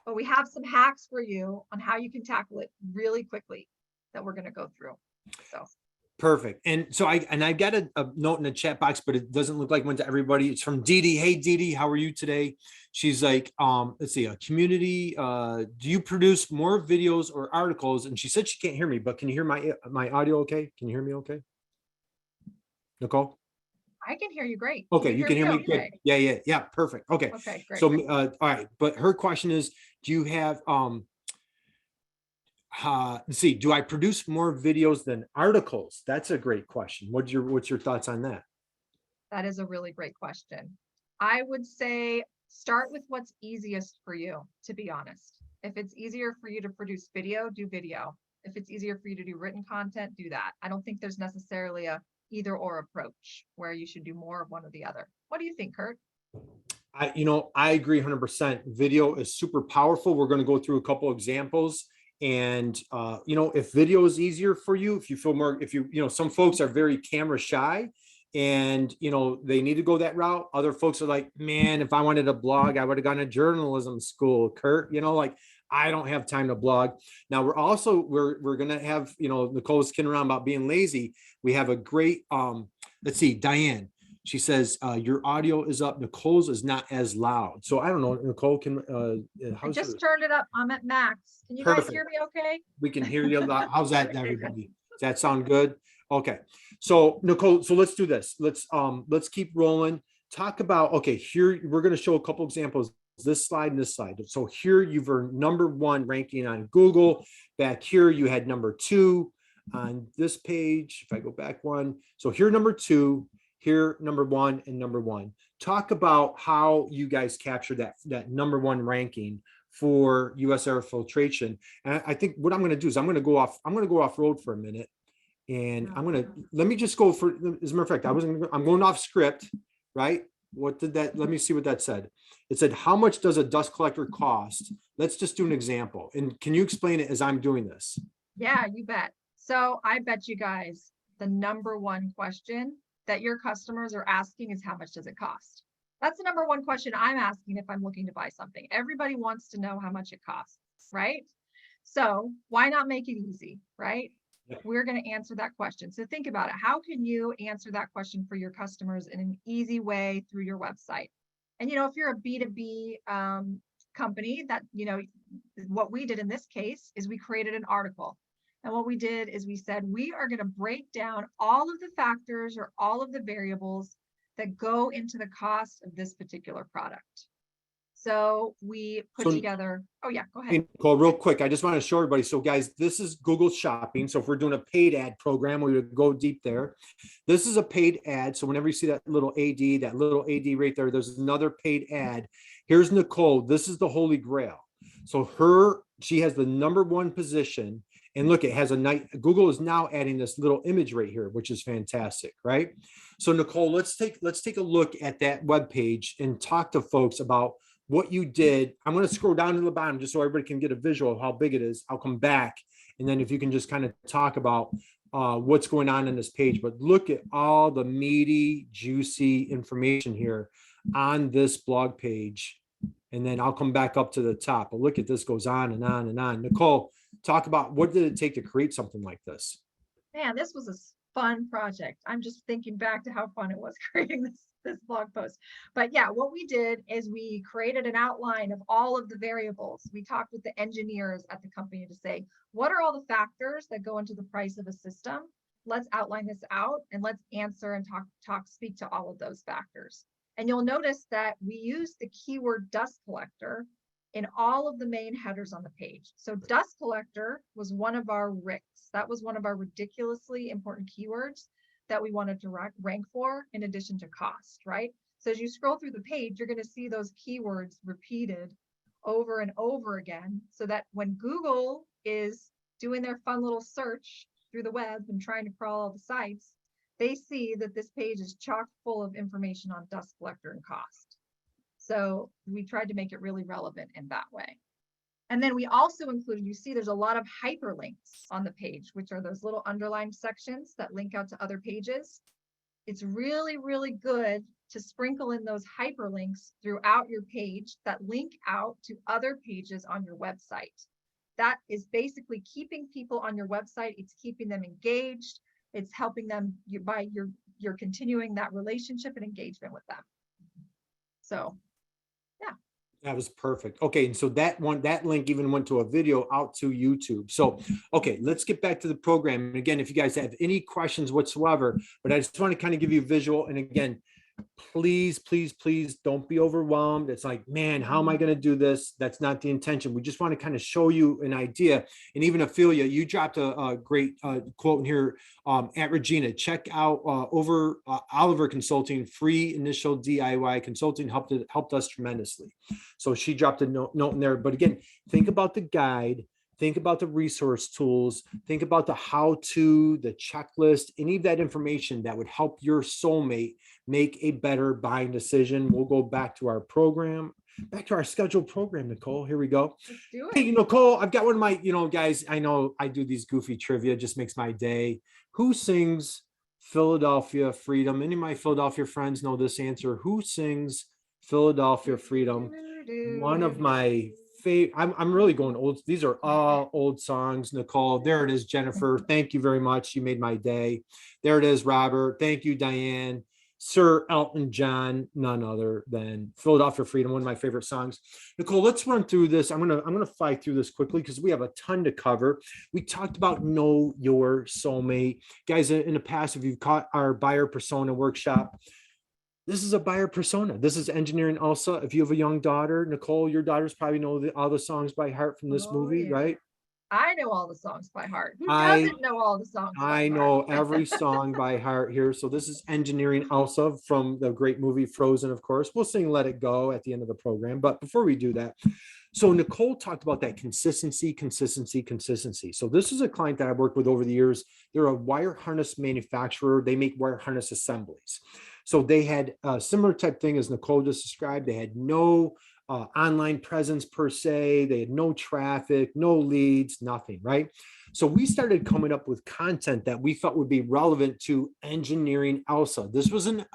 but we have some hacks for you on how you can tackle it really quickly that we're going to go through. So. Perfect. And so I got a note in the chat box, but it doesn't look like one to everybody. It's from Dee Dee. Hey, Dee Dee, how are you today? She's like, let's see, a community. Do you produce more videos or articles? And she said she can't hear me, but can you hear my audio okay? Can you hear me okay? Nicole? I can hear you great. Okay, you can hear me good. okay? Yeah, perfect. Okay. Okay, great. So, all right, but her question is, do you have, let's see, do I produce more videos than articles? That's a great question. What's your thoughts on that? That is a really great question. I would say start with what's easiest for you, to be honest. If it's easier for you to produce video, do video. If it's easier for you to do written content, do that. I don't think there's necessarily a either or approach where you should do more of one or the other. What do you think, Kurt? I agree 100%. Video is super powerful. We're going to go through a couple examples. And, if video is easier for you, if you feel more, if some folks are very camera shy and, they need to go that route. Other folks are like, man, if I wanted a blog, I would have gone to journalism school, Kurt, like I don't have time to blog. Now we're going to have, Nicole's kidding around about being lazy. We have a great, let's see, Diane. She says, your audio is up. Nicole's is not as loud. So I don't know, Nicole can, I just turned it up. I'm at max. Can you Perfect. guys hear me okay? We can hear you a lot. How's that, everybody? Does that sound good? Okay. So Nicole, so let's do this. Let's keep rolling. Talk about, okay, here, we're going to show a couple examples, this slide and this slide. So here you've earned #1 ranking on Google. Back here, you had #2 on this page. If I go back one, so here, #2, here, #1 and #1. Talk about how you guys captured that #1 ranking for US air filtration. And I think what I'm going to do is I'm going to go off road for a minute. And let me just go for, as a matter of fact, I'm going off script, right? Let me see what that said. It said, how much does a dust collector cost? Let's just do an example. And can you explain it as I'm doing this? Yeah, you bet. So I bet you guys the #1 question that your customers are asking is how much does it cost? That's the #1 question I'm asking if I'm looking to buy something. Everybody wants to know how much it costs, right? So why not make it easy, right? Yeah. We're going to answer that question. So think about it. How can you answer that question for your customers in an easy way through your website? And, if you're a B2B company that, what we did in this case is we created an article. And what we did is we said, we are going to break down all of the factors or all of the variables that go into the cost of this particular product. So we put together, oh yeah, go ahead. Nicole, real quick, I just want to show everybody. So guys, this is Google Shopping. So if we're doing a paid ad program, we would go deep there. This is a paid ad. So whenever you see that little AD right there, there's another paid ad. Here's Nicole. This is the Holy Grail. So she has the #1 position. And look, it has Google is now adding this little image right here, which is fantastic, right? So Nicole, let's take a look at that web page and talk to folks about what you did. I'm going to scroll down to the bottom just so everybody can get a visual of how big it is. I'll come back. And then if you can just kind of talk about what's going on this page, but look at all the meaty, juicy information here on this blog page. And then I'll come back up to the top. But look at this, goes on and on and on. Nicole, talk about what did it take to create something like this? Man, this was a fun project. I'm just thinking back to how fun it was creating this blog post. But yeah, what we did is we created an outline of all of the variables. We talked with the engineers at the company to say, what are all the factors that go into the price of a system? Let's outline this out and let's answer and speak to all of those factors. And you'll notice that we use the keyword dust collector in all of the main headers on the page. So dust collector was one of our RICs. That was one of our ridiculously important keywords that we wanted to rank for in addition to cost, right? So as you scroll through the page, you're going to see those keywords repeated over and over again so that when Google is doing their fun little search through the web and trying to crawl all the sites, they see that this page is chock full of information on dust collector and cost. So we tried to make it really relevant in that way. And then we also included, you see there's a lot of hyperlinks on the page, which are those little underlined sections that link out to other pages. It's really, really good to sprinkle in those hyperlinks throughout your page that link out to other pages on your website. That is basically keeping people on your website. It's keeping them engaged. It's helping them by you're continuing that relationship and engagement with them. So, yeah. That was perfect. Okay, and so that link even went to a video out to YouTube. So, okay, let's get back to the program. And again, if you guys have any questions whatsoever, but I just want to kind of give you a visual. And again, please, please, please don't be overwhelmed. It's like, man, how am I going to do this? That's not the intention. We just want to kind of show you an idea. And even Ophelia, you dropped a great quote in here at Regina. Check out over Oliver Consulting, free initial DIY consulting helped us tremendously. So she dropped a note in there. But again, think about the guide. Think about the resource tools, think about the how-to, the checklist, any of that information that would help your soulmate make a better buying decision. We'll go back to our program, back to our scheduled program, Nicole. Here we go. Let's do Hey, it. Nicole, I've got one of my, guys, I know I do these goofy trivia, just makes my day. Who sings Philadelphia Freedom? Any of my Philadelphia friends know this answer. Who sings Philadelphia Freedom? One of my I'm really going old. These are all old songs, Nicole. There it is, Jennifer. Thank you very much. You made my day. There it is, Robert. Thank you, Diane. Sir Elton John, none other than Philadelphia Freedom, one of my favorite songs. Nicole, let's run through this. I'm gonna fly through this quickly because we have a ton to cover. We talked about know your soulmate. Guys, in the past, if you've caught our buyer persona workshop, this is a buyer persona. This is engineering Elsa. If you have a young daughter, Nicole, your daughters probably know all the songs by heart from this movie, yeah. right? I know all the songs by heart. Who doesn't know all the songs by I heart? know every song by heart here. So this is engineering Elsa from the great movie Frozen, of course. We'll sing Let It Go at the end of the program. But before we do that, so Nicole talked about that consistency. So this is a client that I've worked with over the years. They're a wire harness manufacturer. They make wire harness assemblies. So they had a similar type thing as Nicole just described. They had no online presence per se. They had no traffic, no leads, nothing, right? So we started coming up with content that we thought would be relevant to engineering Elsa. This was an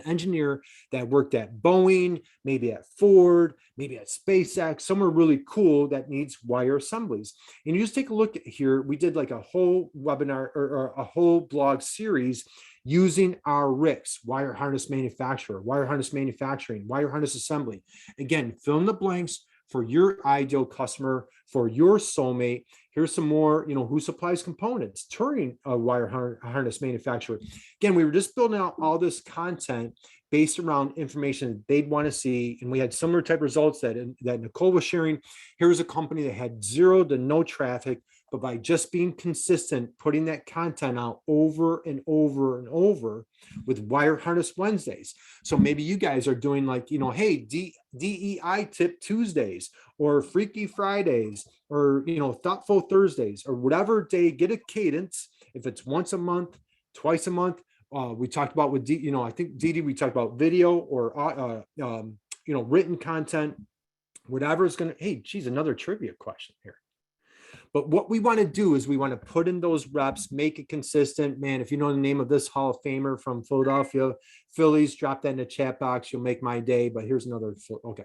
engineer that worked at Boeing, maybe at Ford, maybe at SpaceX, somewhere really cool that needs wire assemblies. And you just take a look at here. We did like a whole webinar or a whole blog series using our RICS, wire harness manufacturer, wire harness manufacturing, wire harness assembly. Again, fill in the blanks for your ideal customer, for your soulmate. Here's some more, who supplies components, Turing wire harness manufacturer. Again, we were just building out all this content based around information they'd want to see. And we had similar type results that Nicole was sharing. Here's a company that had 0 to no traffic, but by just being consistent, putting that content out over and over and over with Wire Harness Wednesdays. So maybe you guys are doing like, hey, DEI tip Tuesdays or Freaky Fridays or, Thoughtful Thursdays or whatever day, get a cadence. If it's once a month, twice a month, we talked about with, I think Dee, we talked about video or, written content, whatever is going to, hey, geez, another trivia question here. But what we want to do is we want to put in those reps, make it consistent. Man, if you know the name of this Hall of Famer from Philadelphia Phillies, drop that in the chat box. You'll make my day. But here's another. Okay.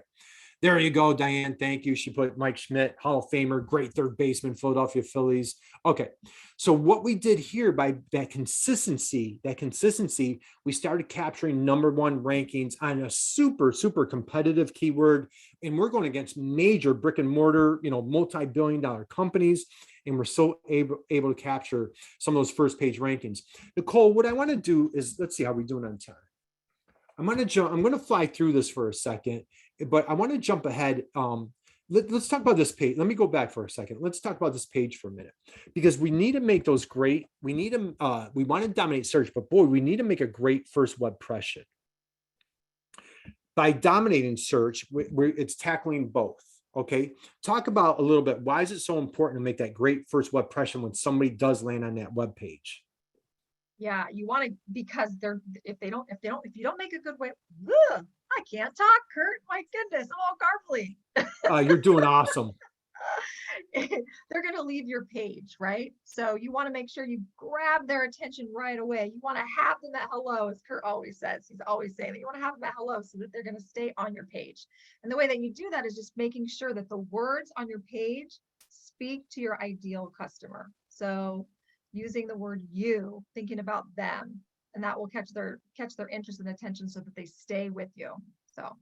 There you go, Diane. Thank you. She put Mike Schmidt, Hall of Famer, great third baseman, Philadelphia Phillies. Okay. So what we did here by that consistency, we started capturing #1 rankings on a super, super competitive keyword. And we're going against major brick and mortar, multi-billion-dollar companies. And we're so able to capture some of those first page rankings. Nicole, what I want to do is, let's see how we're doing on time. I'm going to fly through this for a second, but I want to jump ahead. Let's talk about this page. Let me go back for a second. Let's talk about this page for a minute, because we need to make those great. We want to dominate search, but boy, we need to make a great first web impression. By dominating search, it's tackling both. Okay. Talk about a little bit. Why is it so important to make that great first web impression when somebody does land on that web page? Yeah, you want to, because if you don't make a good way, I can't talk, Kurt. My goodness, I'm all garbly. You're doing awesome. They're going to leave your page, right? So you want to make sure you grab their attention right away. You want to have them at hello, as Kurt always says. He's always saying that you want to have them at hello so that they're going to stay on your page. And the way that you do that is just making sure that the words on your page speak to your ideal customer. So using the word you, thinking about them, and that will catch their interest and attention so that they stay with you. So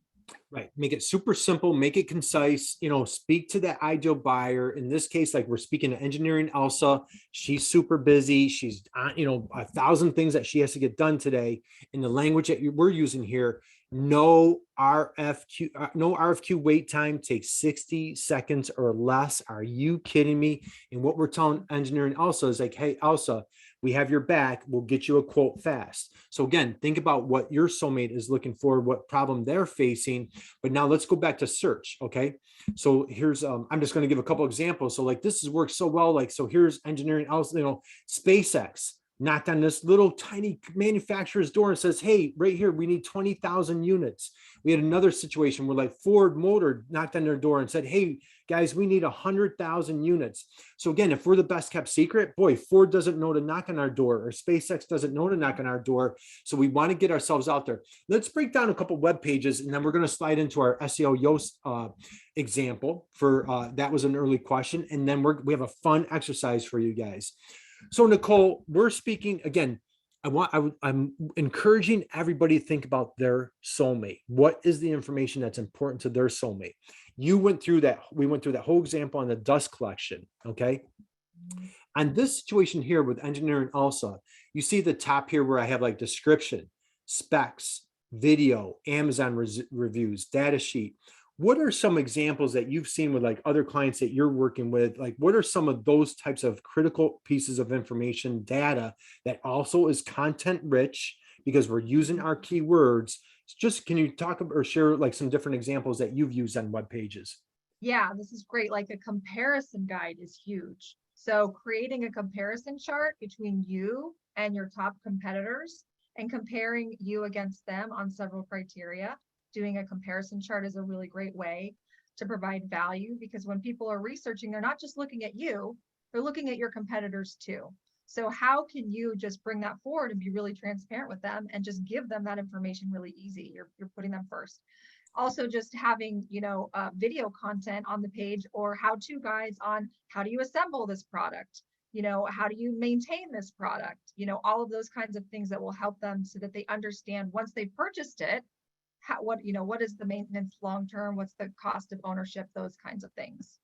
Right. Make it super simple, make it concise, speak to that ideal buyer. In this case, like we're speaking to engineering Elsa, she's super busy. She's on, 1,000 things that she has to get done today. In the language that we're using here, no RFQ wait time takes 60 seconds or less. Are you kidding me? And what we're telling engineering Elsa is like, hey, Elsa, we have your back. We'll get you a quote fast. So again, think about what your soulmate is looking for, what problem they're facing. But now let's go back to search. Okay. So here's, I'm just going to give a couple examples. So like this has worked so well. Like, so here's engineering else, SpaceX knocked on this little tiny manufacturer's door and says, hey, right here, we need 20,000 units. We had another situation where like Ford Motor knocked on their door and said, hey, guys, we need 100,000 units. So again, if we're the best kept secret, boy, Ford doesn't know to knock on our door, or SpaceX doesn't know to knock on our door. So we want to get ourselves out there. Let's break down a couple web pages, and then we're going to slide into our SEO Yoast example for that was an early question. And then we have a fun exercise for you guys. So Nicole, we're speaking again. I'm encouraging everybody to think about their soulmate. What is the information that's important to their soulmate? You went through that. We went through that whole example on the dust collection. Okay. On this situation here with engineering Elsa, you see the top here where I have like description, specs, video, Amazon reviews, data sheet. What are some examples that you've seen with like other clients that you're working with? Like, what are some of those types of critical pieces of information, data that also is content rich because we're using our keywords? Just, can you talk or share like some different examples that you've used on web pages? Yeah, this is great. Like a comparison guide is huge. So creating a comparison chart between you and your top competitors and comparing you against them on several criteria. Doing a comparison chart is a really great way to provide value, because when people are researching, they're not just looking at you, they're looking at your competitors too. So how can you just bring that forward and be really transparent with them and just give them that information really easy? You're putting them first. Also, just having, video content on the page, or how-to guides on how do you assemble this product? How do you maintain this product? All of those kinds of things that will help them so that they understand once they've purchased it, what is the maintenance long term? What's the cost of ownership? Those kinds of things.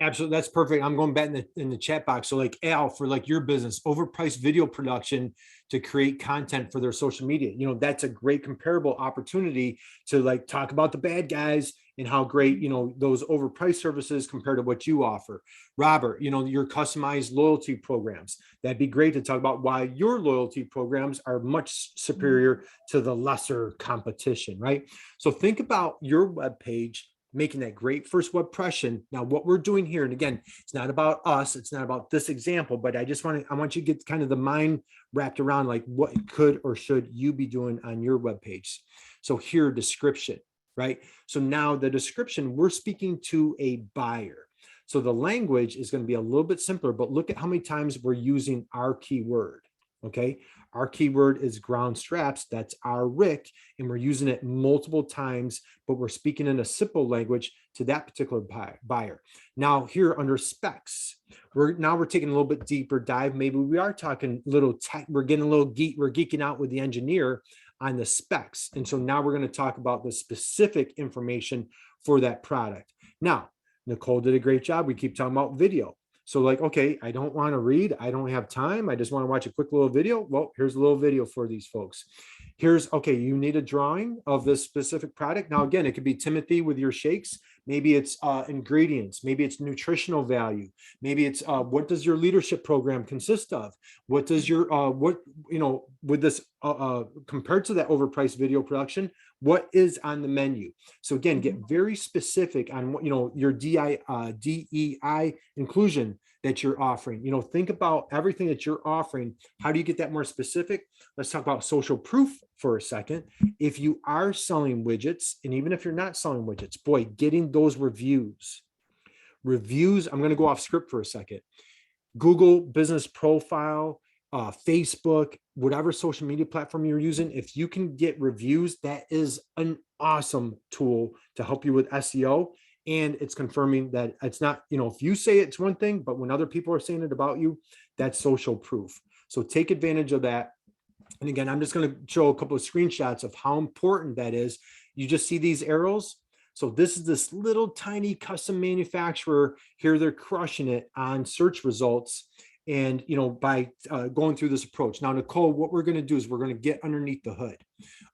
Absolutely. That's perfect. I'm going back in the chat box. So like Al, for like your business, overpriced video production to create content for their social media. That's a great comparable opportunity to like talk about the bad guys and how great, those overpriced services compare to what you offer. Robert, your customized loyalty programs. That'd be great to talk about why your loyalty programs are much superior to the lesser competition, right? So think about your web page, making that great first web impression. Now, what we're doing here, and again, it's not about us, it's not about this example, but I want you to get kind of the mind wrapped around like what could or should you be doing on your web page. So here, description, right? So now the description, we're speaking to a buyer. So the language is going to be a little bit simpler, but look at how many times we're using our keyword. Okay. Our keyword is ground straps. That's our RIC, and we're using it multiple times, but we're speaking in a simple language to that particular buyer. Now here under specs, we're taking a little bit deeper dive. Maybe we are talking little tech. We're getting a little we're geeking out with the engineer on the specs. And so now we're going to talk about the specific information for that product. Now, Nicole did a great job. We keep talking about video. So like, okay, I don't want to read. I don't have time. I just want to watch a quick little video. Well, here's a little video for these folks. Here's, okay, you need a drawing of this specific product. Now, again, it could be Timothy with your shakes. Maybe it's ingredients. Maybe it's nutritional value. Maybe it's what does your leadership program consist of? What does your, with this compared to that overpriced video production, what is on the menu? So again, get very specific on what, your DEI inclusion that you're offering. Think about everything that you're offering. How do you get that more specific? Let's talk about social proof for a second. If you are selling widgets, and even if you're not selling widgets, boy, getting those reviews, I'm going to go off script for a second. Google business profile, Facebook, whatever social media platform you're using, if you can get reviews, that is an awesome tool to help you with SEO. And it's confirming that it's not, if you say it's one thing, but when other people are saying it about you, that's social proof. So take advantage of that. And again, I'm just going to show a couple of screenshots of how important that is. You just see these arrows. So this is this little tiny custom manufacturer here. They're crushing it on search results. And, by going through this approach. Now, Nicole, what we're going to do is we're going to get underneath the hood.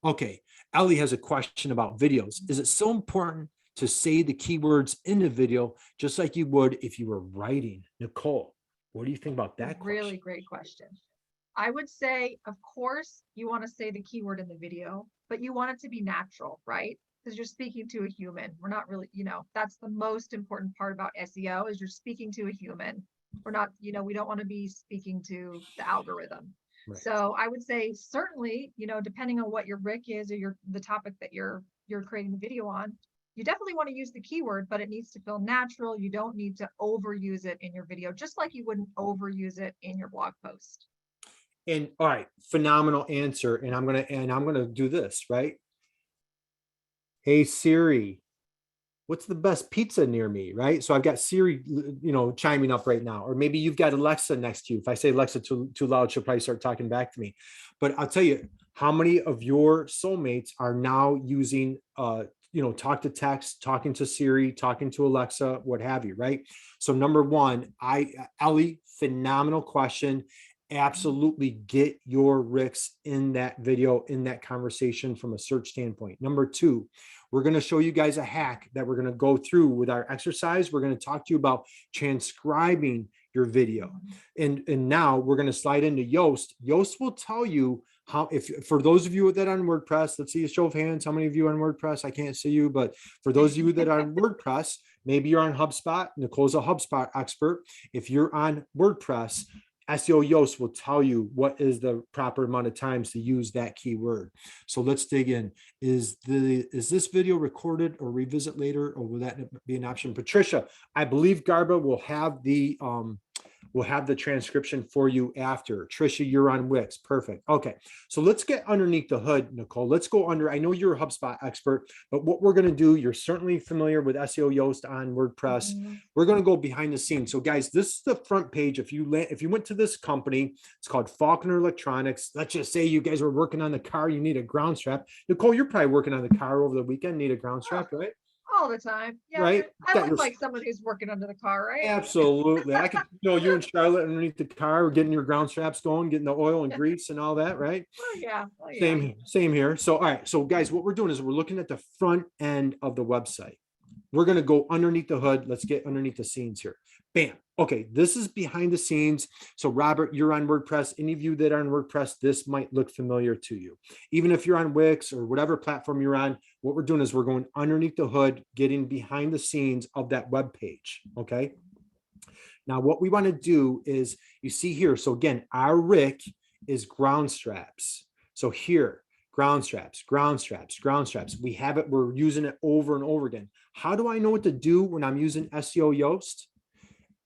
Okay. Ellie has a question about videos. Is it so important to say the keywords in the video, just like you would if you were writing? Nicole, what do you think about that question? Really great question. I would say, of course, you want to say the keyword in the video, but you want it to be natural, right? Because you're speaking to a human. We're not really, that's the most important part about SEO is you're speaking to a human. We're not, we don't want to be speaking to the algorithm. Right. So I would say certainly, depending on what your RIC is or the topic that you're creating the video on, you definitely want to use the keyword, but it needs to feel natural. You don't need to overuse it in your video, just like you wouldn't overuse it in your blog post. And all right, phenomenal answer. And I'm gonna do this, right? Hey Siri, what's the best pizza near me, right? So I've got Siri, chiming up right now, or maybe you've got Alexa next to you. If I say Alexa too loud, she'll probably start talking back to me. But I'll tell you, how many of your soulmates are now using, talk to text, talking to Siri, talking to Alexa, what have you, right? So number one, Ellie, phenomenal question. Absolutely get your RICs in that video, in that conversation from a search standpoint. Number two, we're going to show you guys a hack that we're going to go through with our exercise. We're going to talk to you about transcribing your video. And now we're going to slide into Yoast. Yoast will tell you how, for those of you that are on WordPress, let's see a show of hands. How many of you are on WordPress? I can't see you, but for those of you that are on WordPress, maybe you're on HubSpot. Nicole's a HubSpot expert. If you're on WordPress, SEO Yoast will tell you what is the proper amount of times to use that keyword. So let's dig in. Is this video recorded or revisit later, or will that be an option? Patricia, I believe Garba will have the transcription for you after. Trisha, you're on Wix. Perfect. Okay. So let's get underneath the hood, Nicole. Let's go under. I know you're a HubSpot expert, but what we're going to do, you're certainly familiar with SEO Yoast on WordPress. We're going to go behind the scenes. So guys, this is the front page. If you went to this company, it's called Faulkner Electronics. Let's just say you guys were working on the car. You need a ground strap. Nicole, you're probably working on the car over the weekend. Need a ground strap, right? All the time. Yeah. Right. I look like someone who's working under the car, right? Absolutely. I could you and Charlotte underneath the car, getting your ground straps going, getting the oil and grease and all that, right? Oh yeah. Same here. So all right. So guys, what we're doing is we're looking at the front end of the website. We're going to go underneath the hood. Let's get underneath the scenes here. Bam. Okay, this is behind the scenes. So Robert, you're on WordPress. Any of you that are on WordPress, this might look familiar to you. Even if you're on Wix or whatever platform you're on, what we're doing is we're going underneath the hood, getting behind the scenes of that web page. Okay. Now, what we want to do is, you see here. So again, our RIC is ground straps. So here, ground straps. We have it. We're using it over and over again. How do I know what to do when I'm using SEO Yoast?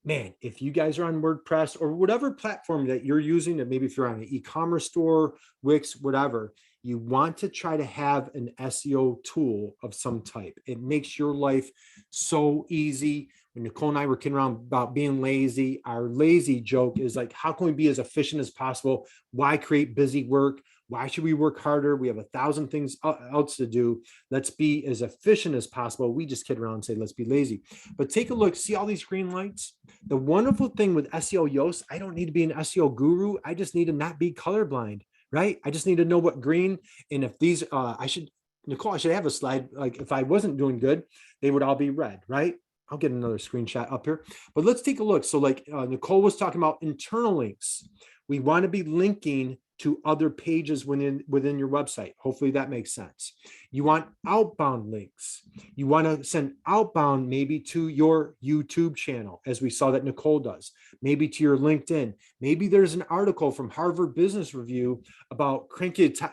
Man, if you guys are on WordPress or whatever platform that you're using, and maybe if you're on an e-commerce store, Wix, whatever, you want to try to have an SEO tool of some type. It makes your life so easy. When Nicole and I were kidding around about being lazy, our lazy joke is like, how can we be as efficient as possible? Why create busy work? Why should we work harder? We have 1,000 things else to do. Let's be as efficient as possible. We just kid around and say, let's be lazy. But take a look, see all these green lights? The wonderful thing with SEO Yoast, I don't need to be an SEO guru. I just need to not be colorblind, right? I just need to know what green, and if these, Nicole, I should have a slide. Like if I wasn't doing good, they would all be red, right? I'll get another screenshot up here, but let's take a look. So like Nicole was talking about internal links. We want to be linking to other pages within your website. Hopefully that makes sense. You want outbound links. You want to send outbound maybe to your YouTube channel, as we saw that Nicole does, maybe to your LinkedIn. Maybe there's an article from Harvard Business Review about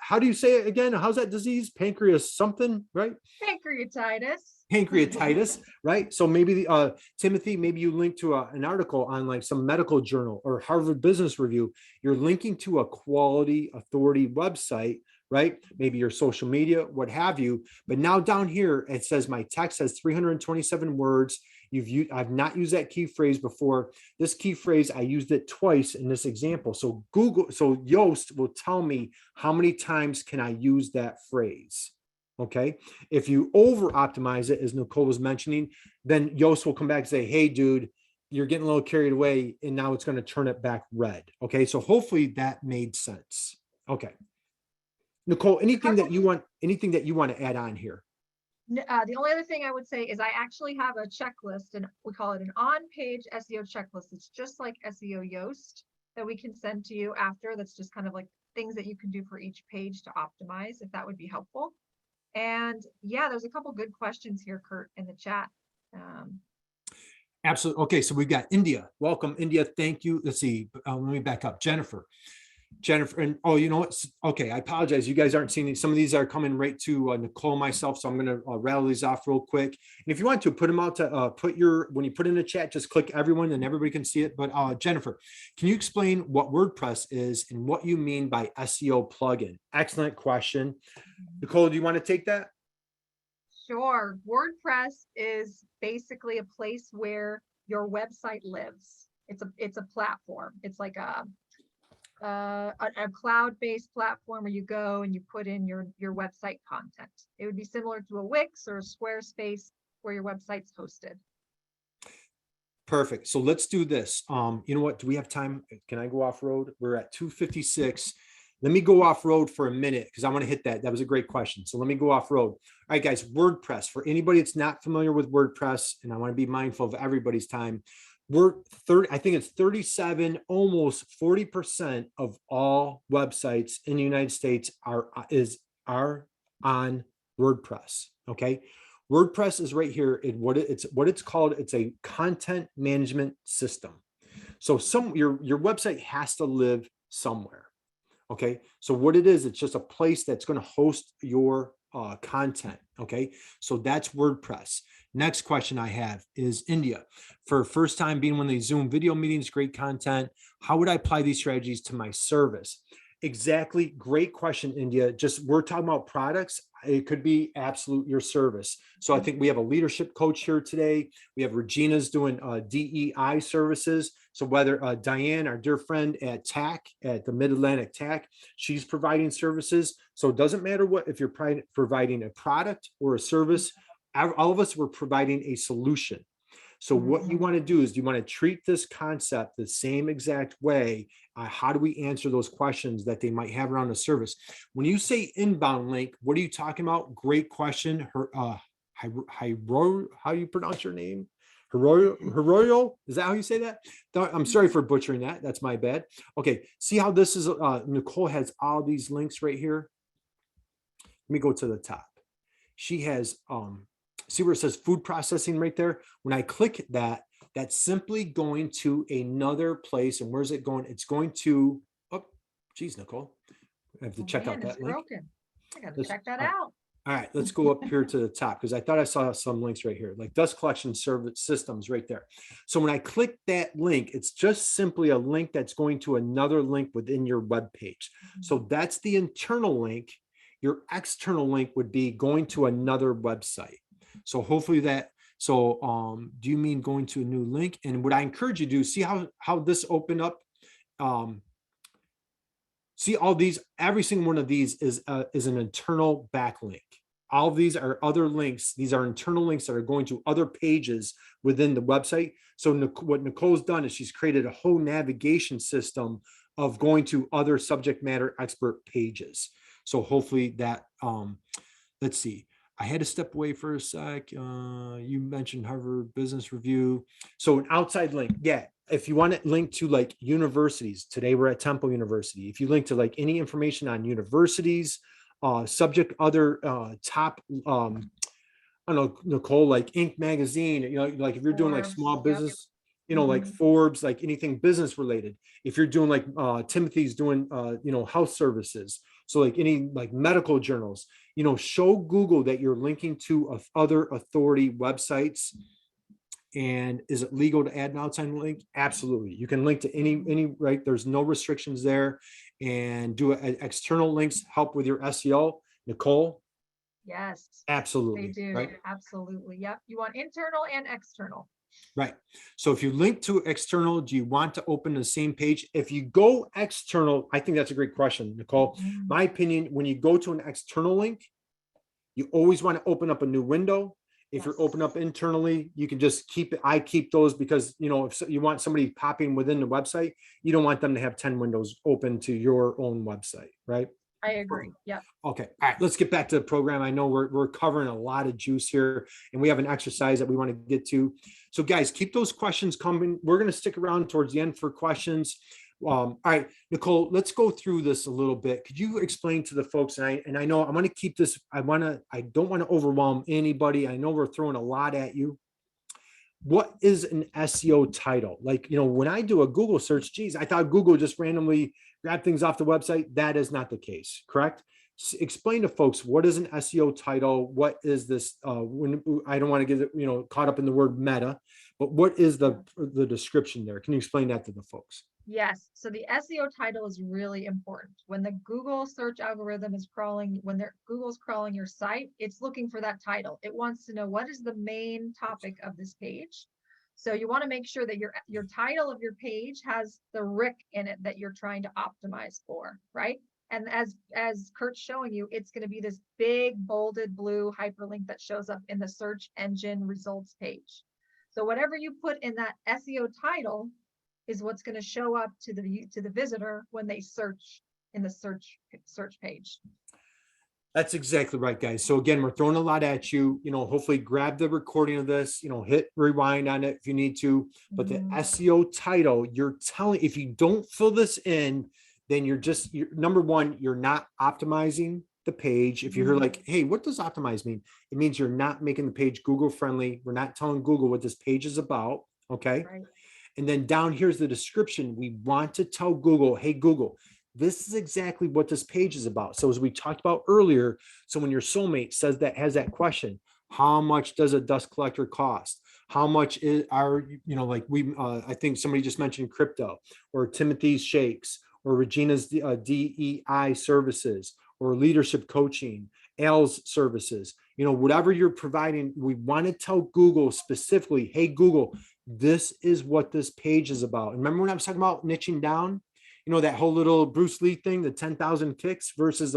how do you say it again? How's that disease? Pancreas something, right? Pancreatitis, right? So maybe Timothy, maybe you link to an article on like some medical journal or Harvard Business Review. You're linking to a quality authority website, right? Maybe your social media, what have you. But now down here, it says my text has 327 words. I've not used that key phrase before. This key phrase, I used it twice in this example. So Yoast will tell me how many times can I use that phrase. Okay. If you over optimize it, as Nicole was mentioning, then Yoast will come back and say, hey, dude, you're getting a little carried away, and now it's going to turn it back red. Okay. So hopefully that made sense. Okay. Nicole, anything that you want to add on here? The only other thing I would say is I actually have a checklist, and we call it an on-page SEO checklist. It's just like SEO Yoast that we can send to you after. That's just kind of like things that you can do for each page to optimize, if that would be helpful. And yeah, there's a couple good questions here, Kurt, in the chat. Absolutely. Okay, so we've got India. Welcome, India. Thank you. Let's see. Let me back up. Jennifer, and oh, you know what? Okay, I apologize. You guys aren't seeing these. Some of these are coming right to Nicole and myself, so I'm going to rattle these off real quick. And if you want to put them out to when you put in the chat, just click everyone and everybody can see it. But Jennifer, can you explain what WordPress is and what you mean by SEO plugin? Excellent question. Nicole, do you want to take that? Sure. WordPress is basically a place where your website lives. It's a platform. It's like a cloud-based platform where you go and you put in your website content. It would be similar to a Wix or a Squarespace where your website's hosted. Perfect. So let's do this. You know what? Do we have time? Can I go off road? We're at 2:56. Let me go off road for a minute because I want to hit that. That was a great question. So let me go off road. All right, guys, WordPress. For anybody that's not familiar with WordPress, and I want to be mindful of everybody's time, I think it's 37, almost 40% of all websites in the United States are on WordPress. Okay. WordPress is right here. What it's called. It's a content management system. So your website has to live somewhere. Okay. So what it is, it's just a place that's going to host your content. Okay. So that's WordPress. Next question I have is India. For first time being one of these Zoom video meetings, great content. How would I apply these strategies to my service? Exactly. Great question, India. Just we're talking about products. It could be absolute your service. So I think we have a leadership coach here today. We have Regina's doing DEI services. So whether Diane, our dear friend at TAC, at the Mid-Atlantic TAC, she's providing services. So it doesn't matter if you're providing a product or a service, all of us were providing a solution. So what you want to do is you want to treat this concept the same exact way. How do we answer those questions that they might have around the service? When you say inbound link, what are you talking about? Great question. How do you pronounce your name? Heroyo? Is that how you say that? I'm sorry for butchering that. That's my bad. Okay. See how this is, Nicole has all these links right here. Let me go to the top. She has, see where it says food processing right there? When I click that, that's simply going to another place. And where's it going? It's going to, oh, geez, Nicole. I have to check out that link. Broken. I got to check that out. All right, let's go up here to the top because I thought I saw some links right here, like dust collection service systems right there. So when I click that link, it's just simply a link that's going to another link within your web page. So that's the internal link. Your external link would be going to another website. So hopefully that, so do you mean going to a new link? And what I encourage you to do, see how this opened up? See all these, every single one of these is an internal backlink. All of these are other links. These are internal links that are going to other pages within the website. So what Nicole's done is she's created a whole navigation system of going to other subject matter expert pages. So hopefully that, let's see. I had to step away for a sec. You mentioned Harvard Business Review. So an outside link. Yeah. If you want to link to like universities, today we're at Temple University. If you link to like any information on universities, subject, other top, I don't know, Nicole, like Inc. magazine, you know, like if you're doing like small business, you know, like Forbes, like anything business related. If you're doing like Timothy's doing, you know, health services. So like any like medical journals, you know, show Google that you're linking to other authority websites. And is it legal to add an outside link? Absolutely. You can link to any, right? There's no restrictions there, and do external links help with your SEO. Nicole? Yes. Absolutely. They do. Right? Absolutely. Yep. You want internal and external. Right. So if you link to external, do you want to open the same page? If you go external, I think that's a great question, Nicole. My opinion, when you go to an external link, You always want to open up a new window. If you're open up internally, you can just keep it. I keep those because, you know, if you want somebody popping within the website, you don't want them to have 10 windows open to your own website, right? I agree. Yep. Okay. All right. Let's get back to the program. I know we're covering a lot of juice here and we have an exercise that we want to get to. So guys, keep those questions coming. We're going to stick around towards the end for questions. All right, Nicole, let's go through this a little bit. Could you explain to the folks, and I know I'm going to keep this, I don't want to overwhelm anybody. I know we're throwing a lot at you. What is an SEO title? Like, you know, when I do a Google search, geez, I thought Google just randomly grabbed things off the website. That is not the case, correct? Explain to folks, what is an SEO title? What is this? When I don't want to get, you know, caught up in the word meta, but what is the description there? Can you explain that to the folks? Yes. So the SEO title is really important. When the Google search algorithm is crawling, when Google's crawling your site, it's looking for that title. It wants to know what is the main topic of this page. So you want to make sure that your title of your page has the RIC in it that you're trying to optimize for, right? And as Kurt's showing you, it's going to be this big bolded blue hyperlink that shows up in the search engine results page. So whatever you put in that SEO title is what's going to show up to the visitor when they search in the search page. That's exactly right, guys. So again, we're throwing a lot at you. You know, hopefully grab the recording of this, you know, hit rewind on it if you need to. But the SEO title, you're telling, if you don't fill this in, then you're number one, you're not optimizing the page. If you're like, hey, what does optimize mean? It means you're not making the page Google friendly. We're not telling Google what this page is about. Okay. Right. And then down here's the description. We want to tell Google, hey, Google, this is exactly what this page is about. So as we talked about earlier, so when your soulmate has that question, how much does a dust collector cost? How much like I think somebody just mentioned crypto, or Timothy's shakes, or Regina's DEI services, or leadership coaching, Al's services, you know, whatever you're providing, we want to tell Google specifically, hey, Google, this is what this page is about. And remember when I was talking about niching down, you know, that whole little Bruce Lee thing, the 10,000 kicks versus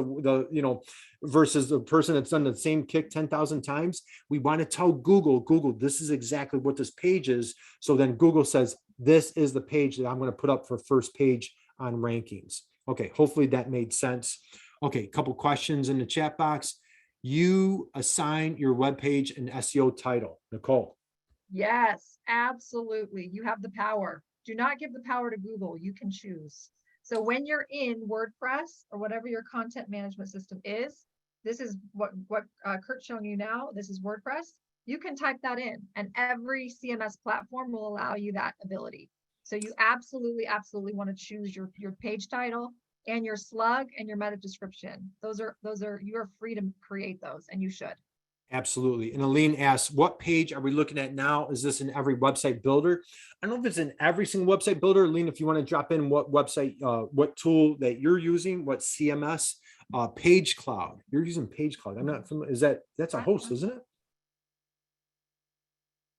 versus the person that's done the same kick 10,000 times. We want to tell Google, this is exactly what this page is. So then Google says, this is the page that I'm going to put up for first page on rankings. Okay. Hopefully that made sense. Okay. A couple questions in the chat box. You assign your webpage an SEO title, Nicole. Yes, absolutely. You have the power. Do not give the power to Google. You can choose. So when you're in WordPress or whatever your content management system is, this is what Kurt's showing you now. This is WordPress. You can type that in, and every CMS platform will allow you that ability. So you absolutely want to choose your page title and your slug and your meta description. Those are you are free to create those, and you should. Absolutely. And Aline asks, what page are we looking at now? Is this in every website builder? I don't know if it's in every single website builder. Aline, if you want to drop in what website, what tool that you're using, what CMS, Page Cloud. You're using Page Cloud. I'm not familiar. That's a host, isn't it?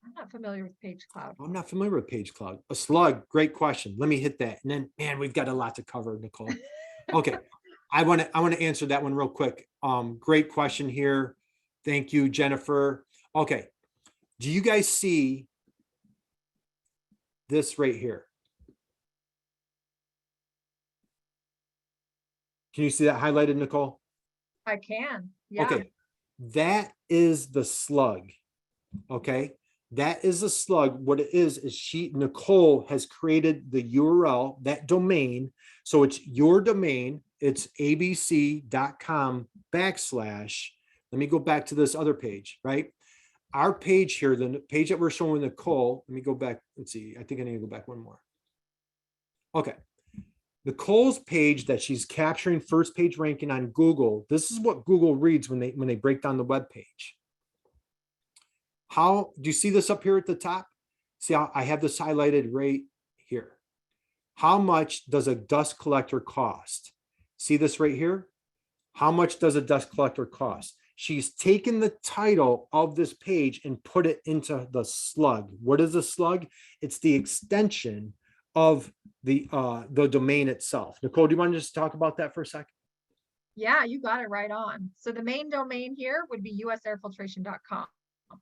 I'm not familiar with Page Cloud. I'm not familiar with Page Cloud. A slug, great question. Let me hit that. And then, man, we've got a lot to cover, Nicole. Okay. I want to answer that one real quick. Great question here. Thank you, Jennifer. Okay. Do you guys see this right here? Can you see that highlighted, Nicole? I can. Yeah. Okay. That is the slug. Okay. That is a slug. What it is Nicole has created the URL, that domain. So it's your domain. It's abc.com/. Let me go back to this other page, right? Our page here, the page that we're showing Nicole, let me go back. Let's see. I think I need to go back one more. Okay. Nicole's page that she's capturing first page ranking on Google. This is what Google reads when they break down the web page. How do you see this up here at the top? See how I have this highlighted right here. How much does a dust collector cost? See this right here? How much does a dust collector cost? She's taken the title of this page and put it into the slug. What is a slug? It's the extension of the domain itself. Nicole, do you want to just talk about that for a second? Yeah, you got it right on. So the main domain here would be usairfiltration.com,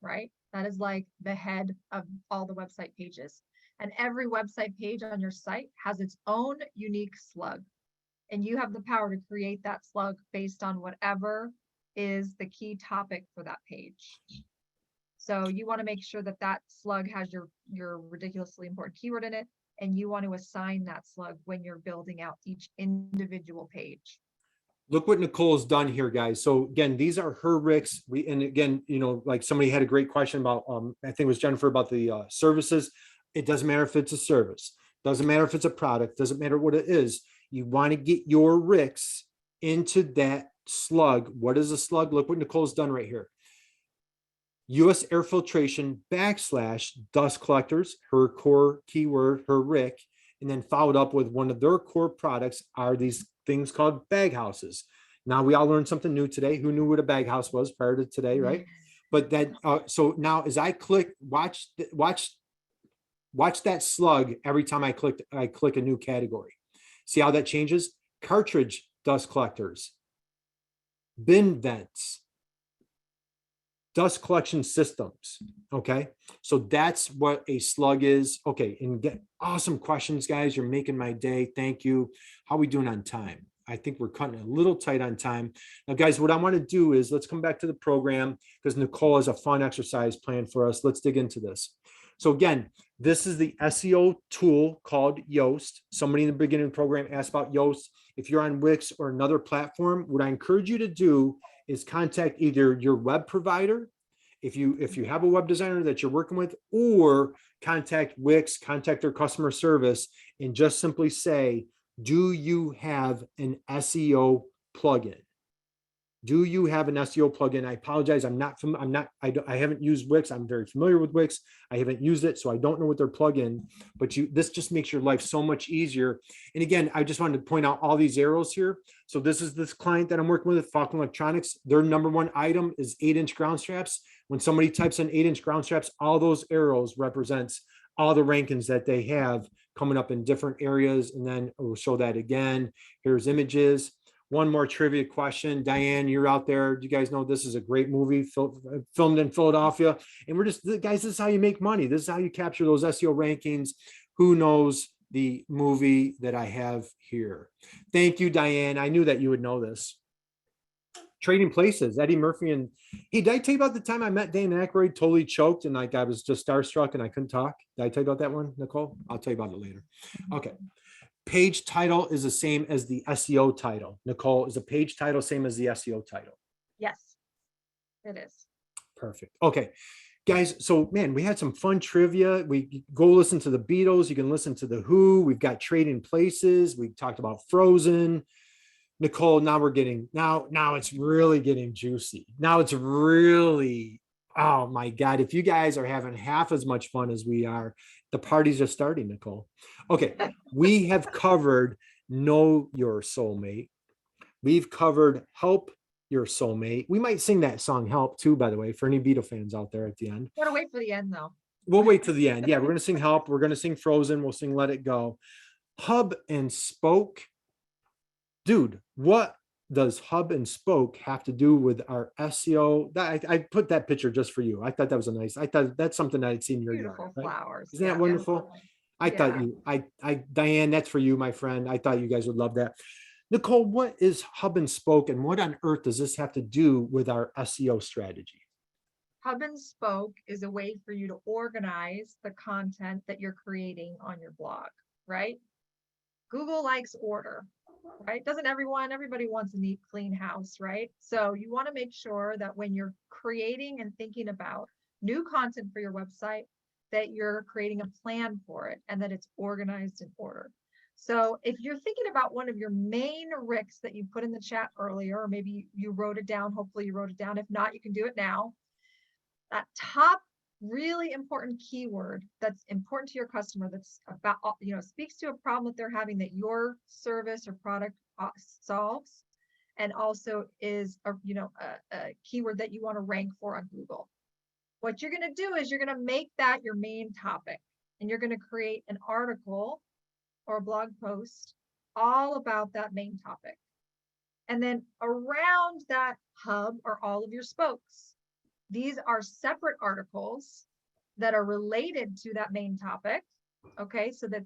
right? That is like the head of all the website pages. And every website page on your site has its own unique slug. And you have the power to create that slug based on whatever is the key topic for that page. So you want to make sure that that slug has your ridiculously important keyword in it, and you want to assign that slug when you're building out each individual page. Look what Nicole's done here, guys. So again, these are her RICs. And again, like somebody had a great question about, I think it was Jennifer, about the services. It doesn't matter if it's a service, doesn't matter if it's a product, doesn't matter what it is. You want to get your RICs into that slug. What is a slug? Look what Nicole's done right here. US air filtration / dust collectors, her core keyword, her RIC, and then followed up with one of their core products are these things called bag houses. Now we all learned something new today. Who knew what a bag house was prior to today, right? But that, so now as I click, watch that slug every time I click a new category. See how that changes? Cartridge dust collectors, bin vents, dust collection systems. Okay. So that's what a slug is. Okay. And get awesome questions, guys. You're making my day. Thank you. How are we doing on time? I think we're cutting a little tight on time. Now, guys, what I want to do is let's come back to the program because Nicole has a fun exercise plan for us. Let's dig into this. So again, this is the SEO tool called Yoast. Somebody in the beginning of the program asked about Yoast. If you're on Wix or another platform, what I encourage you to do is contact either your web provider, if you have a web designer that you're working with, or contact Wix, contact their customer service, and just simply say, do you have an SEO plugin? Do you have an SEO plugin? I apologize. I haven't used Wix. I'm very familiar with Wix. I haven't used it, so I don't know what their plugin, but this just makes your life so much easier. And again, I just wanted to point out all these arrows here. So this is this client that I'm working with, Falcon Electronics. Their number one item is 8-inch ground straps. When somebody types in 8-inch ground straps, all those arrows represents all the rankings that they have coming up in different areas. And then we'll show that again. Here's images. One more trivia question. Diane, you're out there. Do you guys know this is a great movie filmed in Philadelphia? And we're just, guys, this is how you make money. This is how you capture those SEO rankings. Who knows the movie that I have here? Thank you, Diane. I knew that you would know this. Trading Places, Eddie Murphy. And hey, did I tell you about the time I met Dan Aykroyd, totally choked, and like I was just starstruck and I couldn't talk? Did I tell you about that one, Nicole? I'll tell you about it later. Okay. Page title is the same as the SEO title. Nicole, is the page title same as the SEO title? Yes, it is. Perfect. Okay, guys. So man, we had some fun trivia. We go listen to the Beatles. You can listen to the Who. We've got Trading Places. We talked about Frozen. Nicole, now it's really getting juicy. Now it's really, oh my God. If you guys are having half as much fun as we are, the party's just starting, Nicole. Okay, we have covered Know Your Soulmate. We've covered Help Your Soulmate. We might sing that song Help too, by the way, for any Beatle fans out there at the end. Gotta wait for the end though. We'll wait to the end. Yeah, we're going to sing Help. We're going to sing Frozen. We'll sing Let It Go. Hub and Spoke. Dude, what does Hub and Spoke have to do with our SEO? I put that picture just for you. I thought that was I thought that's something I'd seen in your Beautiful yard. Right? flowers. Isn't that wonderful? I thought Diane, that's for you, my friend. I thought you guys would love that. Nicole, what is Hub and Spoke and what on earth does this have to do with our SEO strategy? Hub and Spoke is a way for you to organize the content that you're creating on your blog, right? Google likes order, right? Doesn't everybody wants a neat, clean house, right? So you want to make sure that when you're creating and thinking about new content for your website, that you're creating a plan for it and that it's organized in order. So if you're thinking about one of your main RICs that you put in the chat earlier, or maybe you wrote it down, hopefully you wrote it down. If not, you can do it now. That top really important keyword that's important to your customer, that's about, speaks to a problem that they're having that your service or product solves, and also is a keyword that you want to rank for on Google. What you're going to do is you're going to make that your main topic, and you're going to create an article or a blog post all about that main topic. And then around that hub are all of your spokes. These are separate articles that are related to that main topic. Okay, so that,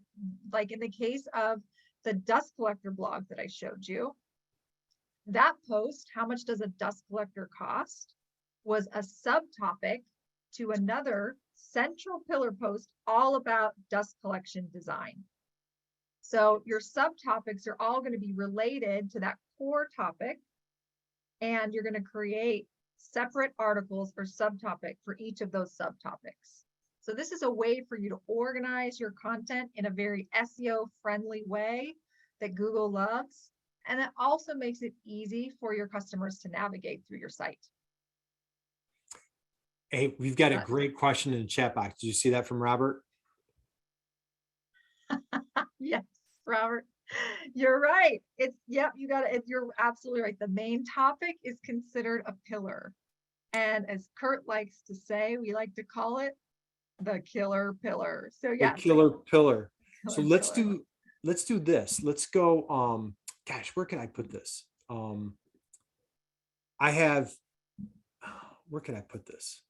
like in the case of the dust collector blog that I showed you, that post, how much does a dust collector cost, was a subtopic to another central pillar post all about dust collection design. So your subtopics are all going to be related to that core topic, and you're going to create separate articles or subtopic for each of those subtopics. So this is a way for you to organize your content in a very SEO friendly way that Google loves. And it also makes it easy for your customers to navigate through your site. Hey, we've got a great question in the chat box. Did you see that from Robert? Yes, Robert, you're right. It's, yep, you got it. You're absolutely right. The main topic is considered a pillar. And as Kurt likes to say, we like to call it the killer pillar. So yeah, The killer pillar. So killer let's pillar. do this. Let's go. Gosh, where can I put this? I have, where can I put this?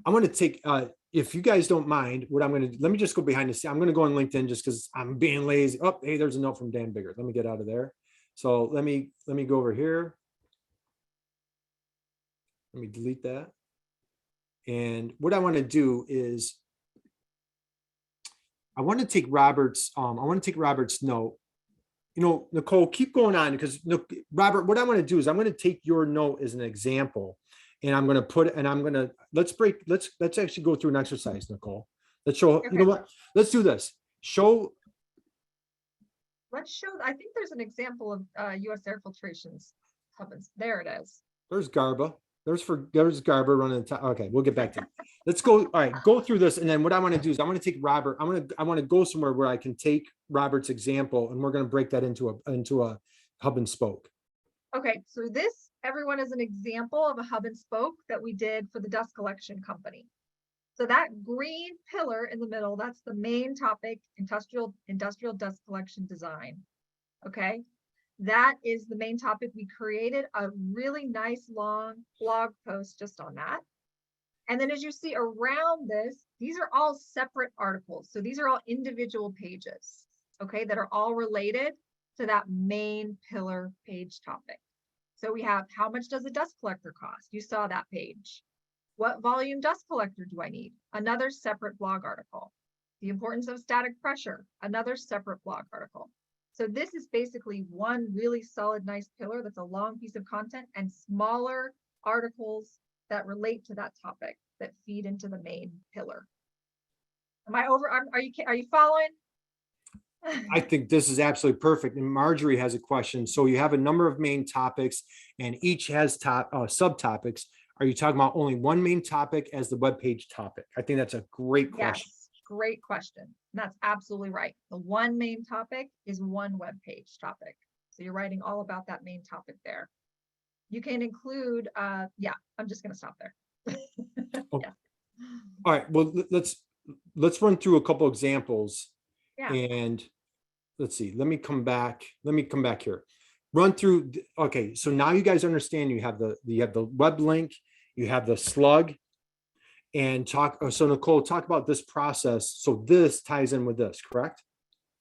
I'm going to take, if you guys don't mind, what I'm going to, let me just go behind the scene. I'm going to go on LinkedIn just because I'm being lazy. Oh, hey, there's a note from Dan Bigger. Let me get out of there. So let me go over here. Let me delete that. And what I want to do is I want to take Robert's note. You know, Nicole, keep going on because Robert, what I want to do is I'm going to take your note as an example, and I'm going to put it, and I'm going to, let's actually go through an exercise, Nicole. Let's show, Okay. you know what? Let's do this. Let's show, I think there's an example of US air filtrations. There it is. There's Garba. There's Garba running the top. Okay, we'll get back to it. Let's go. All right, go through this. And then what I want to do is I want to take Robert. I want to go somewhere where I can take Robert's example, and we're going to break that into a hub and spoke. Okay, so this, everyone, is an example of a hub and spoke that we did for the dust collection company. So that green pillar in the middle, that's the main topic, industrial dust collection design. Okay, that is the main topic. We created a really nice long blog post just on that. And then as you see around this, these are all separate articles. So these are all individual pages, okay, that are all related to that main pillar page topic. So we have, how much does a dust collector cost? You saw that page. What volume dust collector do I need? Another separate blog article. The importance of static pressure, another separate blog article. So this is basically one really solid, nice pillar that's a long piece of content and smaller articles that relate to that topic that feed into the main pillar. Am I over? Are you following? I think this is absolutely perfect. And Marjorie has a question. So you have a number of main topics, and each has subtopics. Are you talking about only one main topic as the web page topic? I think that's a great question. Yes, great question. That's absolutely right. The one main topic is one web page topic. So you're writing all about that main topic there. You can include, yeah, I'm just going to stop there. Oh. Yeah. All right. Well, let's run through a couple examples. Yeah. And let's see. Let me come back here. Run through. Okay. So now you guys understand. You have the web link. You have the slug. And so Nicole, talk about this process. So this ties in with this, correct?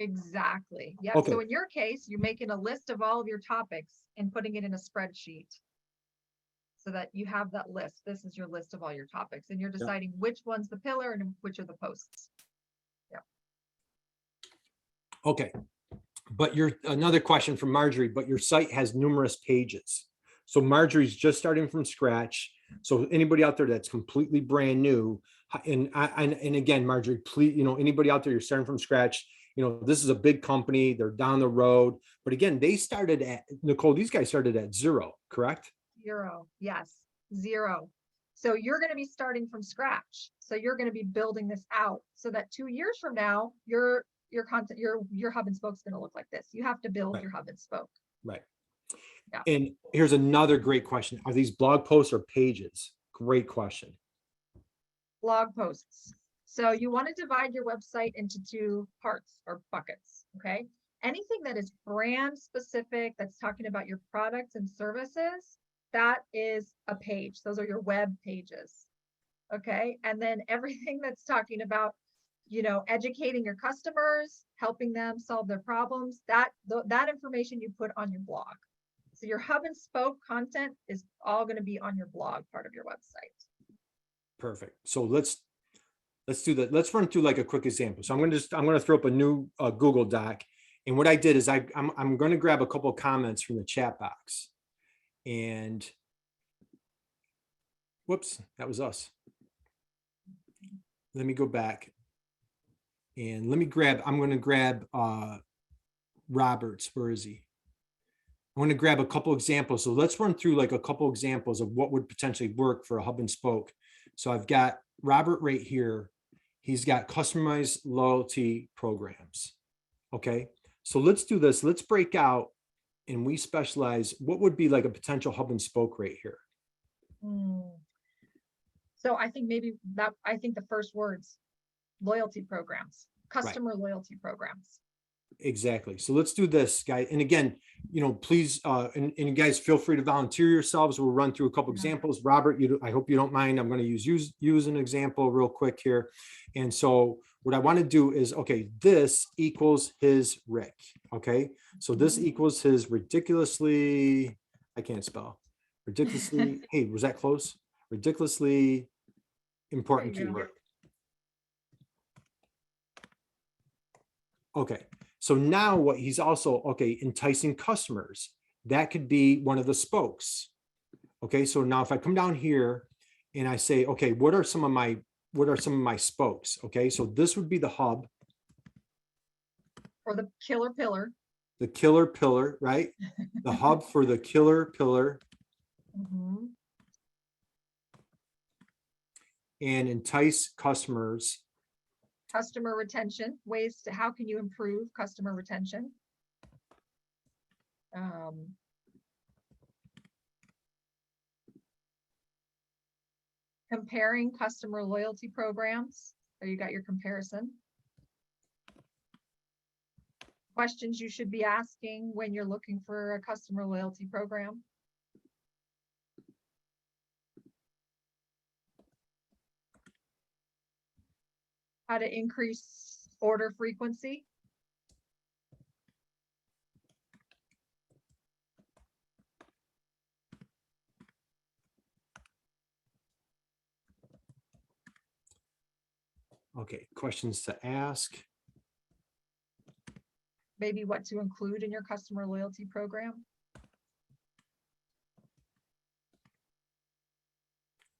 Exactly. Yeah. Okay. So in your case, you're making a list of all of your topics and putting it in a spreadsheet so that you have that list. This is your list of all your topics, and you're deciding which one's the pillar and which are the posts. Yeah. Okay. But another question from Marjorie, but your site has numerous pages. So Marjorie's just starting from scratch. So anybody out there that's completely brand new, and again, Marjorie, please, anybody out there, you're starting from scratch, this is a big company, they're down the road. But again, they started at, Nicole, these guys started at 0, correct? 0, yes, 0. So you're going to be starting from scratch. So you're going to be building this out so that 2 years from now, your content, your hub and spoke is going to look like this. You have to build your hub and spoke. Right. Yeah. And here's another great question. Are these blog posts or pages? Great question. Blog posts. So you want to divide your website into 2 parts or buckets. Okay. anything that is brand specific, that's talking about your products and services, that is a page. Those are your web pages. Okay. And then everything that's talking about, educating your customers, helping them solve their problems, that information you put on your blog. So your hub and spoke content is all going to be on your blog part of your website. Perfect. So let's do that. Let's run through like a quick example. So I'm going to throw up a new Google Doc. And what I did is I'm going to grab a couple of comments from the chat box, and whoops, that was us. Let me go back and I'm going to grab Robert's. Where is he? I want to grab a couple examples. So let's run through like a couple examples of what would potentially work for a hub and spoke. So I've got Robert right here. He's got customized loyalty programs. Okay. So let's do this. Let's break out and we specialize. What would be like a potential hub and spoke right here? So I think the first words, loyalty programs, customer loyalty programs. Exactly. So let's do this, guys. And again, please, and you guys feel free to volunteer yourselves. We'll run through a couple examples. Robert, I hope you don't mind. I'm going to use an example real quick here. And so what I want to do is, okay, this equals his Rick. Okay. So this equals his ridiculously, I can't spell, ridiculously. Hey, was that close? Ridiculously important keyword. Okay. So now what he's also, okay, enticing customers. That could be one of the spokes. Okay. So now if I come down here and I say, okay, what are some of my spokes? Okay. So this would be the hub. Or the killer pillar. The killer pillar, right? The hub for the killer pillar. Mm-hmm. And entice customers. Customer retention, how can you improve customer retention? Comparing customer loyalty programs. There you got your comparison. Questions you should be asking when you're looking for a customer loyalty program. How to increase order frequency. Okay, questions to ask. Maybe what to include in your customer loyalty program.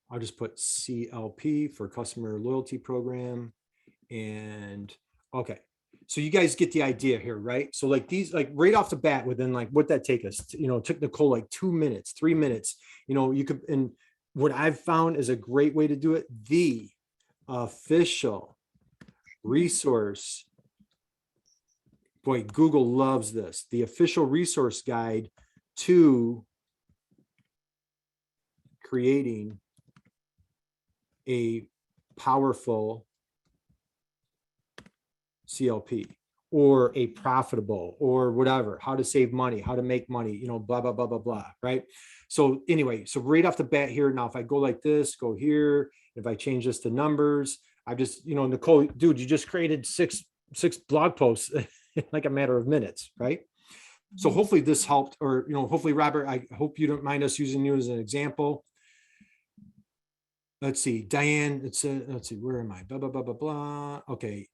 I'll just put CLP for customer loyalty program. And okay, so you guys get the idea here, right? So like these, like right off the bat, within like what that take us, it took Nicole like 2 minutes, 3 minutes, you could, and what I've found is a great way to do it, the official resource. Boy, Google loves this. The official resource guide to creating a powerful CLP or a profitable or whatever, how to save money, how to make money, blah, blah, blah, blah, blah. Right. So anyway, so right off the bat here, now, if I go like this, go here, if I change this to numbers, I just, Nicole, dude, you just created six blog posts in like a matter of minutes. Right. So hopefully this helped, or, hopefully, Robert, I hope you don't mind us using you as an example. Let's see, Diane, let's see, where am I? Blah, blah, blah, blah, blah. Okay.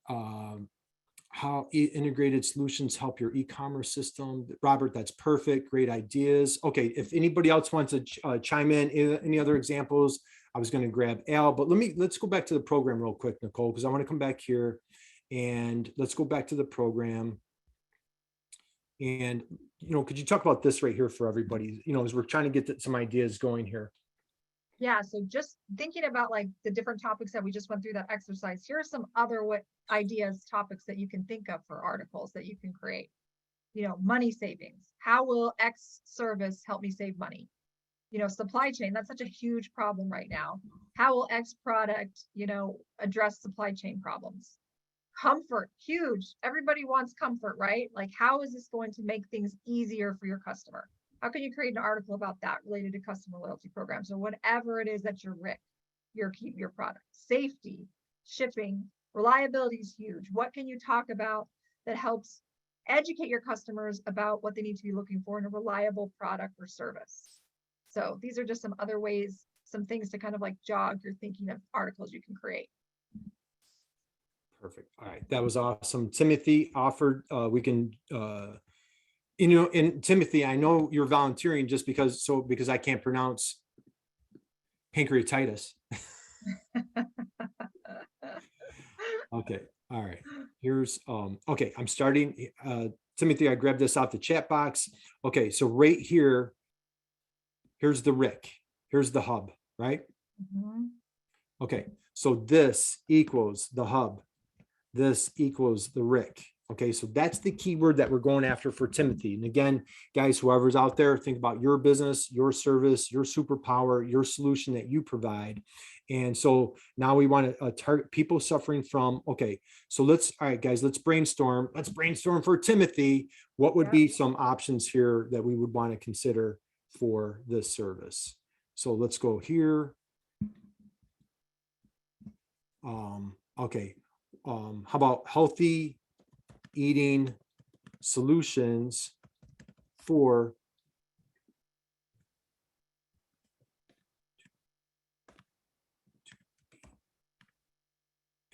How integrated solutions help your e-commerce system. Robert, that's perfect. Great ideas. Okay. If anybody else wants to chime in, any other examples, I was going to grab Al, but let's go back to the program real quick, Nicole, because I want to come back here and let's go back to the program. And, could you talk about this right here for everybody, as we're trying to get some ideas going here. Yeah, so just thinking about like the different topics that we just went through that exercise, here are some other ideas, topics that you can think of for articles that you can create. Money savings. How will X service help me save money? Supply chain, that's such a huge problem right now. How will X product, address supply chain problems? Comfort, huge. Everybody wants comfort, right? Like, how is this going to make things easier for your customer? How can you create an article about that related to customer loyalty programs or whatever it is that your RIC, your product? Safety, shipping, reliability is huge. What can you talk about that helps educate your customers about what they need to be looking for in a reliable product or service? So these are just some other ways, some things to kind of like jog your thinking of articles you can create. Perfect. All right. That was awesome. Timothy offered, we can, and Timothy, I know you're volunteering just because I can't pronounce pancreatitis. Okay. All right. Here's, okay. I'm starting, Timothy, I grabbed this off the chat box. Okay. So right here, here's the RIC. Here's the hub, right? Mhm. Okay. So this equals the hub. This equals the RIC. Okay, so that's the keyword that we're going after for Timothy. And again, guys, whoever's out there, think about your business, your service, your superpower, your solution that you provide. And so now we want to target people suffering from, okay, so all right, guys, let's brainstorm. Let's brainstorm for Timothy. What would be some options here that we would want to consider for this service? So let's go here. Okay. How about healthy eating solutions for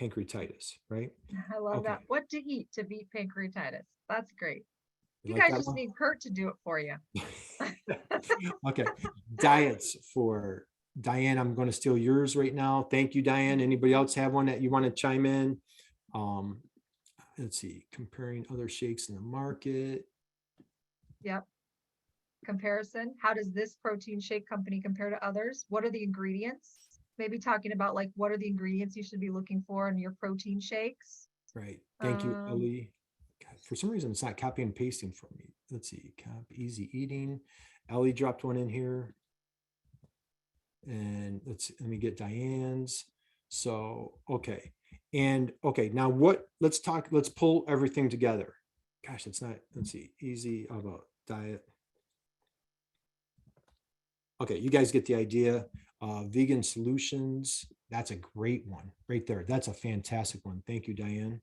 pancreatitis, right? I love Okay. that. What to eat to beat pancreatitis. That's great. You like guys that just one? need Kurt to do it for you. Okay. Diets for Diane. I'm going to steal yours right now. Thank you, Diane. Anybody else have one that you want to chime in? Let's see, comparing other shakes in the market. Yep. Comparison. How does this protein shake company compare to others? What are the ingredients? Maybe talking about like, what are the ingredients you should be looking for in your protein shakes? Right. Thank you, Ellie. God, for some reason, it's not copy and pasting for me. Let's see, easy eating. Ellie dropped one in here. And let me get Diane's. So, okay. And okay, now let's pull everything together. Gosh, let's see, easy about diet. Okay, you guys get the idea. Vegan solutions, that's a great one right there. That's a fantastic one. Thank you, Diane.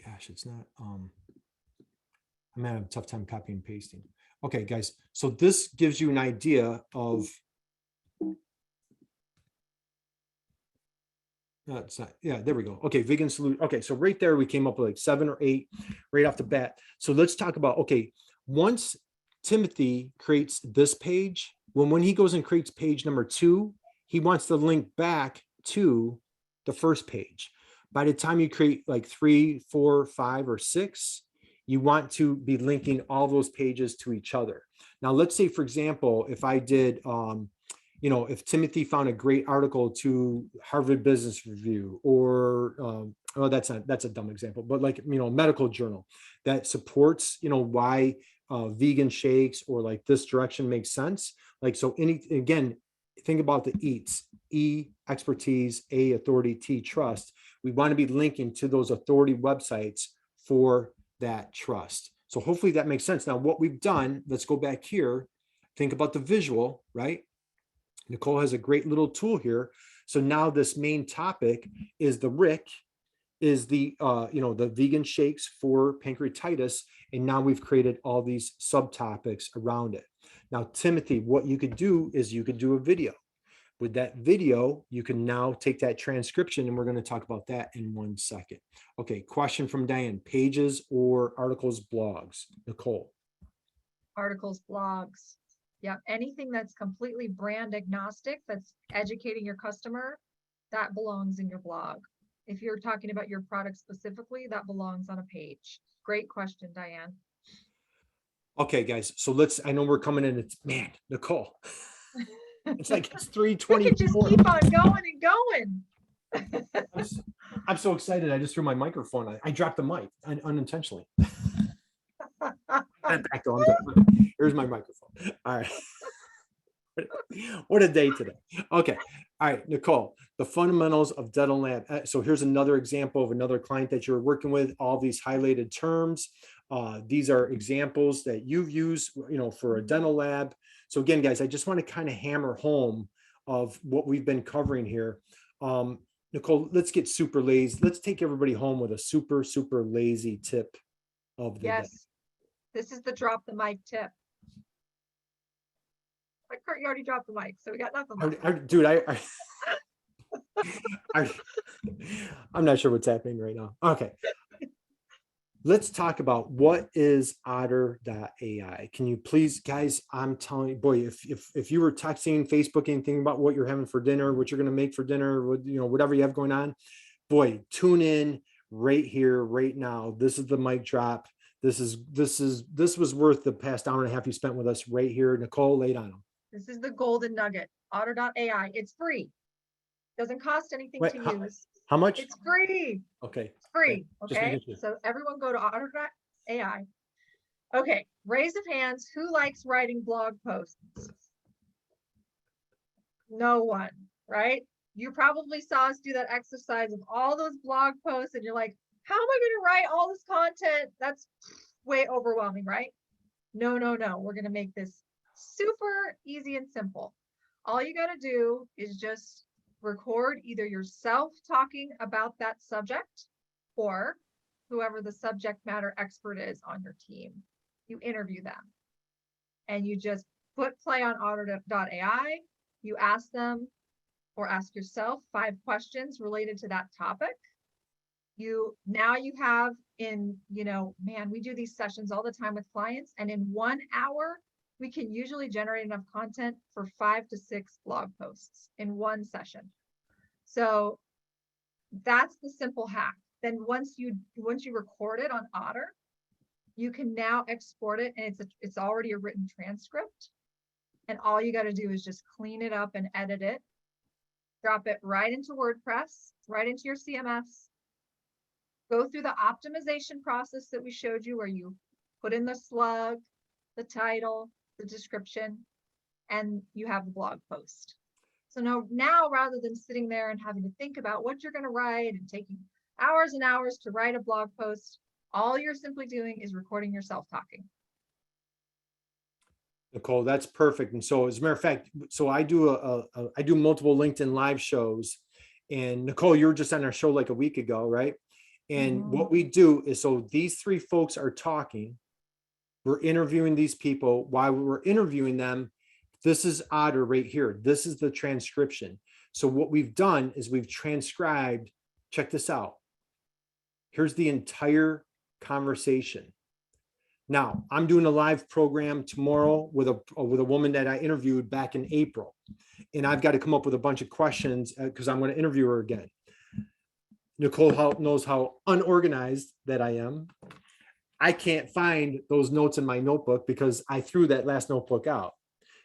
Gosh, it's not, I'm having a tough time copying and pasting. Okay, guys, so this gives you an idea of, no, it's not, yeah, there we go. Okay, vegan solution. Okay, so right there, we came up with like 7 or 8 right off the bat. So let's talk about, okay, once Timothy creates this page, when he goes and creates page number 2, he wants to link back to the first page. By the time you create like 3, 4, 5, or 6, you want to be linking all those pages to each other. Now, let's say, for example, if I did, if Timothy found a great article to Harvard Business Review, or oh, that's a dumb example, but like, medical journal that supports, why vegan shakes or like this direction makes sense. Like, so again, think about the eats, E, expertise, A, authority, T, trust. We want to be linking to those authority websites for that trust. So hopefully that makes sense. Now, what we've done, let's go back here. Think about the visual, right? Nicole has a great little tool here. So now this main topic is the RIC, is the, the vegan shakes for pancreatitis. And now we've created all these subtopics around it. Now, Timothy, what you could do is you could do a video. With that video, you can now take that transcription, and we're going to talk about that in 1 second. Okay, question from Diane, pages or articles, blogs? Nicole. Articles, blogs. Yeah, anything that's completely brand agnostic, that's educating your customer, that belongs in your blog. If you're talking about your product specifically, that belongs on a page. Great question, Diane. Okay, guys, so I know we're coming in, man, Nicole. It's like it's 3:20. We can just keep on going and going. I'm so excited. I just threw my microphone. I dropped the mic unintentionally. Here's my microphone. All right. What a day today. Okay. All right, Nicole, the fundamentals of dental lab. So here's another example of another client that you're working with, all these highlighted terms. These are examples that you've used, for a dental lab. So again, guys, I just want to kind of hammer home of what we've been covering here. Nicole, let's get super lazy. Let's take everybody home with a super, super lazy tip of the day. Yes, this is the drop the mic tip. Like Kurt, you already dropped the mic, so we got nothing left. Dude, I'm not sure what's happening right now. Okay. Let's talk about what is otter.ai. Can you please, guys, I'm telling you, boy, if you were texting, Facebooking, thinking about what you're having for dinner, what you're going to make for dinner, whatever you have going on, boy, tune in right here, right now. This is the mic drop. This was worth the past hour and a half you spent with us right here. Nicole, lay it on them. This is the golden nugget, otter.ai. It's free. Doesn't cost anything Wait, to use. How much? It's free. Okay. It's free. Just Okay. making sure. So everyone go to otter.ai. Okay. Raise of hands. Who likes writing blog posts? No one, right? You probably saw us do that exercise of all those blog posts and you're like, how am I going to write all this content? That's way overwhelming, right? No. We're going to make this super easy and simple. All you got to do is just record either yourself talking about that subject or whoever the subject matter expert is on your team. You interview them and you just put play on otter.ai. You ask them or ask yourself 5 questions related to that topic. Now you have man, we do these sessions all the time with clients, and in 1 hour, we can usually generate enough content for 5 to 6 blog posts in one session. So that's the simple hack. Then once you record it on Otter, you can now export it, and it's already a written transcript. And all you got to do is just clean it up and edit it, drop it right into WordPress, right into your CMS, go through the optimization process that we showed you, where you put in the slug, the title, the description, and you have the blog post. So now rather than sitting there and having to think about what you're going to write and taking hours and hours to write a blog post, all you're simply doing is recording yourself talking. Nicole, that's perfect. And so as a matter of fact, so I do multiple LinkedIn live shows, and Nicole, you were just on our show like a week ago, right? And what we do is, so these 3 folks are talking, we're interviewing these people. While we're interviewing them, this is Otter right here. This is the transcription. So what we've done is we've transcribed, check this out. Here's the entire conversation. Now, I'm doing a live program tomorrow with a woman that I interviewed back in April, and I've got to come up with a bunch of questions because I'm going to interview her again. Nicole knows how unorganized that I am. I can't find those notes in my notebook because I threw that last notebook out.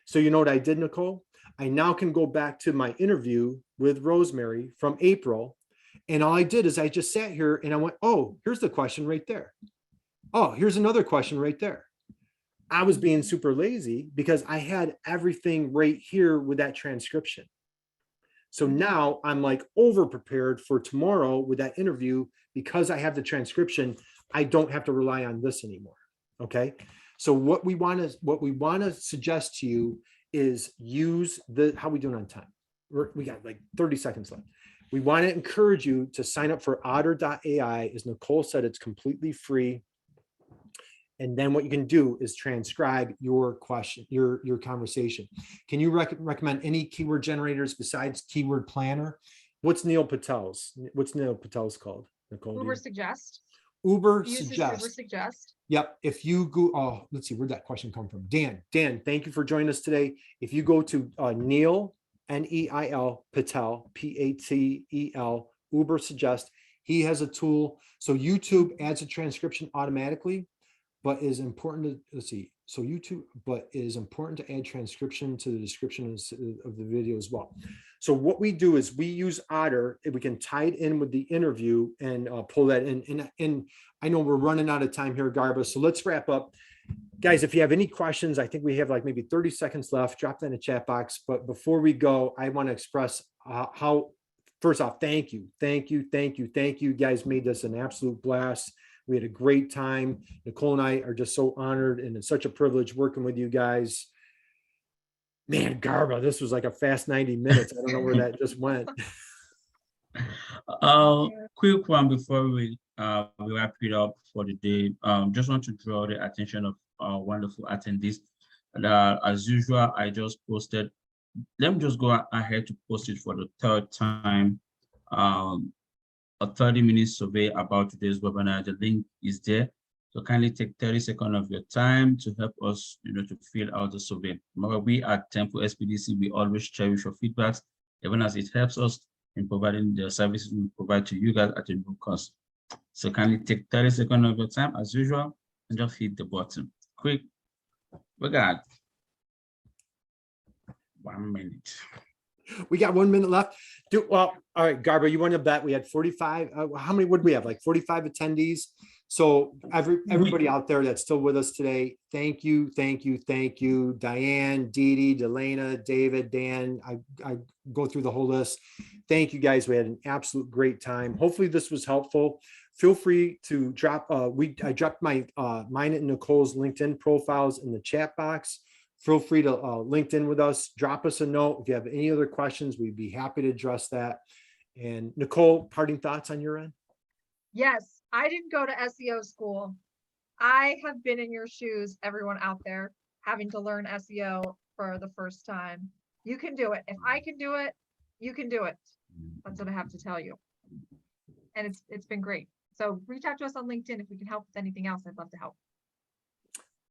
So you know what I did, Nicole? I now can go back to my interview with Rosemary from April, and all I did is I just sat here and I went, oh, here's the question right there. Oh, here's another question right there. I was being super lazy because I had everything right here with that transcription. So now I'm like over prepared for tomorrow with that interview because I have the transcription. I don't have to rely on this anymore. Okay. So what we want to suggest to you is use how we doing on time? We got like 30 seconds left. We want to encourage you to sign up for otter.ai. As Nicole said, it's completely free. And then what you can do is transcribe your question, your conversation. Can you recommend any keyword generators besides Keyword Planner? What's Neil Patel's called, Nicole? Uber Suggest. Uber Uses Suggest. Uber Suggest. Yep. If you go, let's see, where'd that question come from? Dan, thank you for joining us today. If you go to Neil, Neil Patel, Patel, Uber Suggest, he has a tool. So YouTube adds a transcription automatically, but is important to, let's see, so YouTube, but it is important to add transcription to the description of the video as well. So what we do is we use Otter, we can tie it in with the interview and pull that in. And I know we're running out of time here, Garba, so let's wrap up. Guys, if you have any questions, I think we have like maybe 30 seconds left. Drop that in the chat box. But before we go, I want to express how, first off, thank you. You guys made this an absolute blast. We had a great time. Nicole and I are just so honored, and it's such a privilege working with you guys. Man, Garba, this was like a fast 90 minutes. I don't know where that just went. Quick one before we wrap it up for the day. Just want to draw the attention of our wonderful attendees. As usual, I just posted. Let me just go ahead to post it for the third time. A 30-minute survey about today's webinar. The link is there. So kindly take 30 seconds of your time to help us, to fill out the survey. Remember, we at Temple SPDC, we always cherish your feedbacks, even as it helps us in providing the services we provide to you guys at a no cost. So kindly take 30 seconds of your time as usual and just hit the button. Quick, we got 1 minute. We got 1 minute left. Well, all right, Garba, you want to bet we had 45? How many would we have? Like 45 attendees. So everybody out there that's still with us today, thank you. Diane, Dee Dee, Delana, David, Dan, I go through the whole list. Thank you guys. We had an absolute great time. Hopefully this was helpful. Feel free to drop, I dropped my mine and Nicole's LinkedIn profiles in the chat box. Feel free to link in with us, drop us a note. If you have any other questions, we'd be happy to address that. And Nicole, parting thoughts on your end? Yes, I didn't go to SEO school. I have been in your shoes, everyone out there, having to learn SEO for the first time. You can do it. If I can do it, you can do it. That's what I have to tell you. And it's been great. So reach out to us on LinkedIn if we can help with anything else. I'd love to help.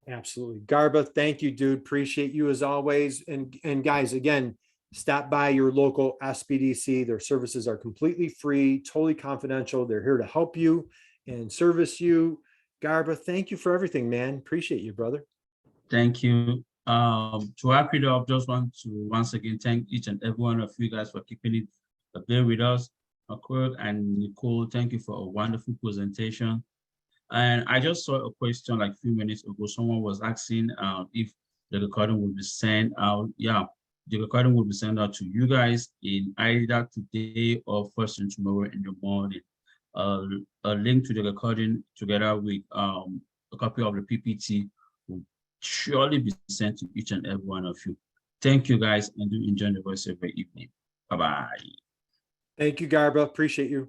Absolutely. Garba, thank you, dude. Appreciate you as always. And guys, again, stop by your local SPDC. Their services are completely free, totally confidential. They're here to help you and service you. Garba, thank you for everything, man. Appreciate you, brother. Thank you. To wrap it up, just want to once again thank each and every one of you guys for keeping it there with us. Akurt and Nicole, thank you for a wonderful presentation. And I just saw a question like a few minutes ago. Someone was asking if the recording will be sent out. Yeah, the recording will be sent out to you guys in either today or first thing tomorrow in the morning. A link to the recording together with a copy of the PPT will surely be sent to each and every one of you. Thank you guys, and do enjoy the rest of your evening. Bye-bye. Thank you, Garba. Appreciate you.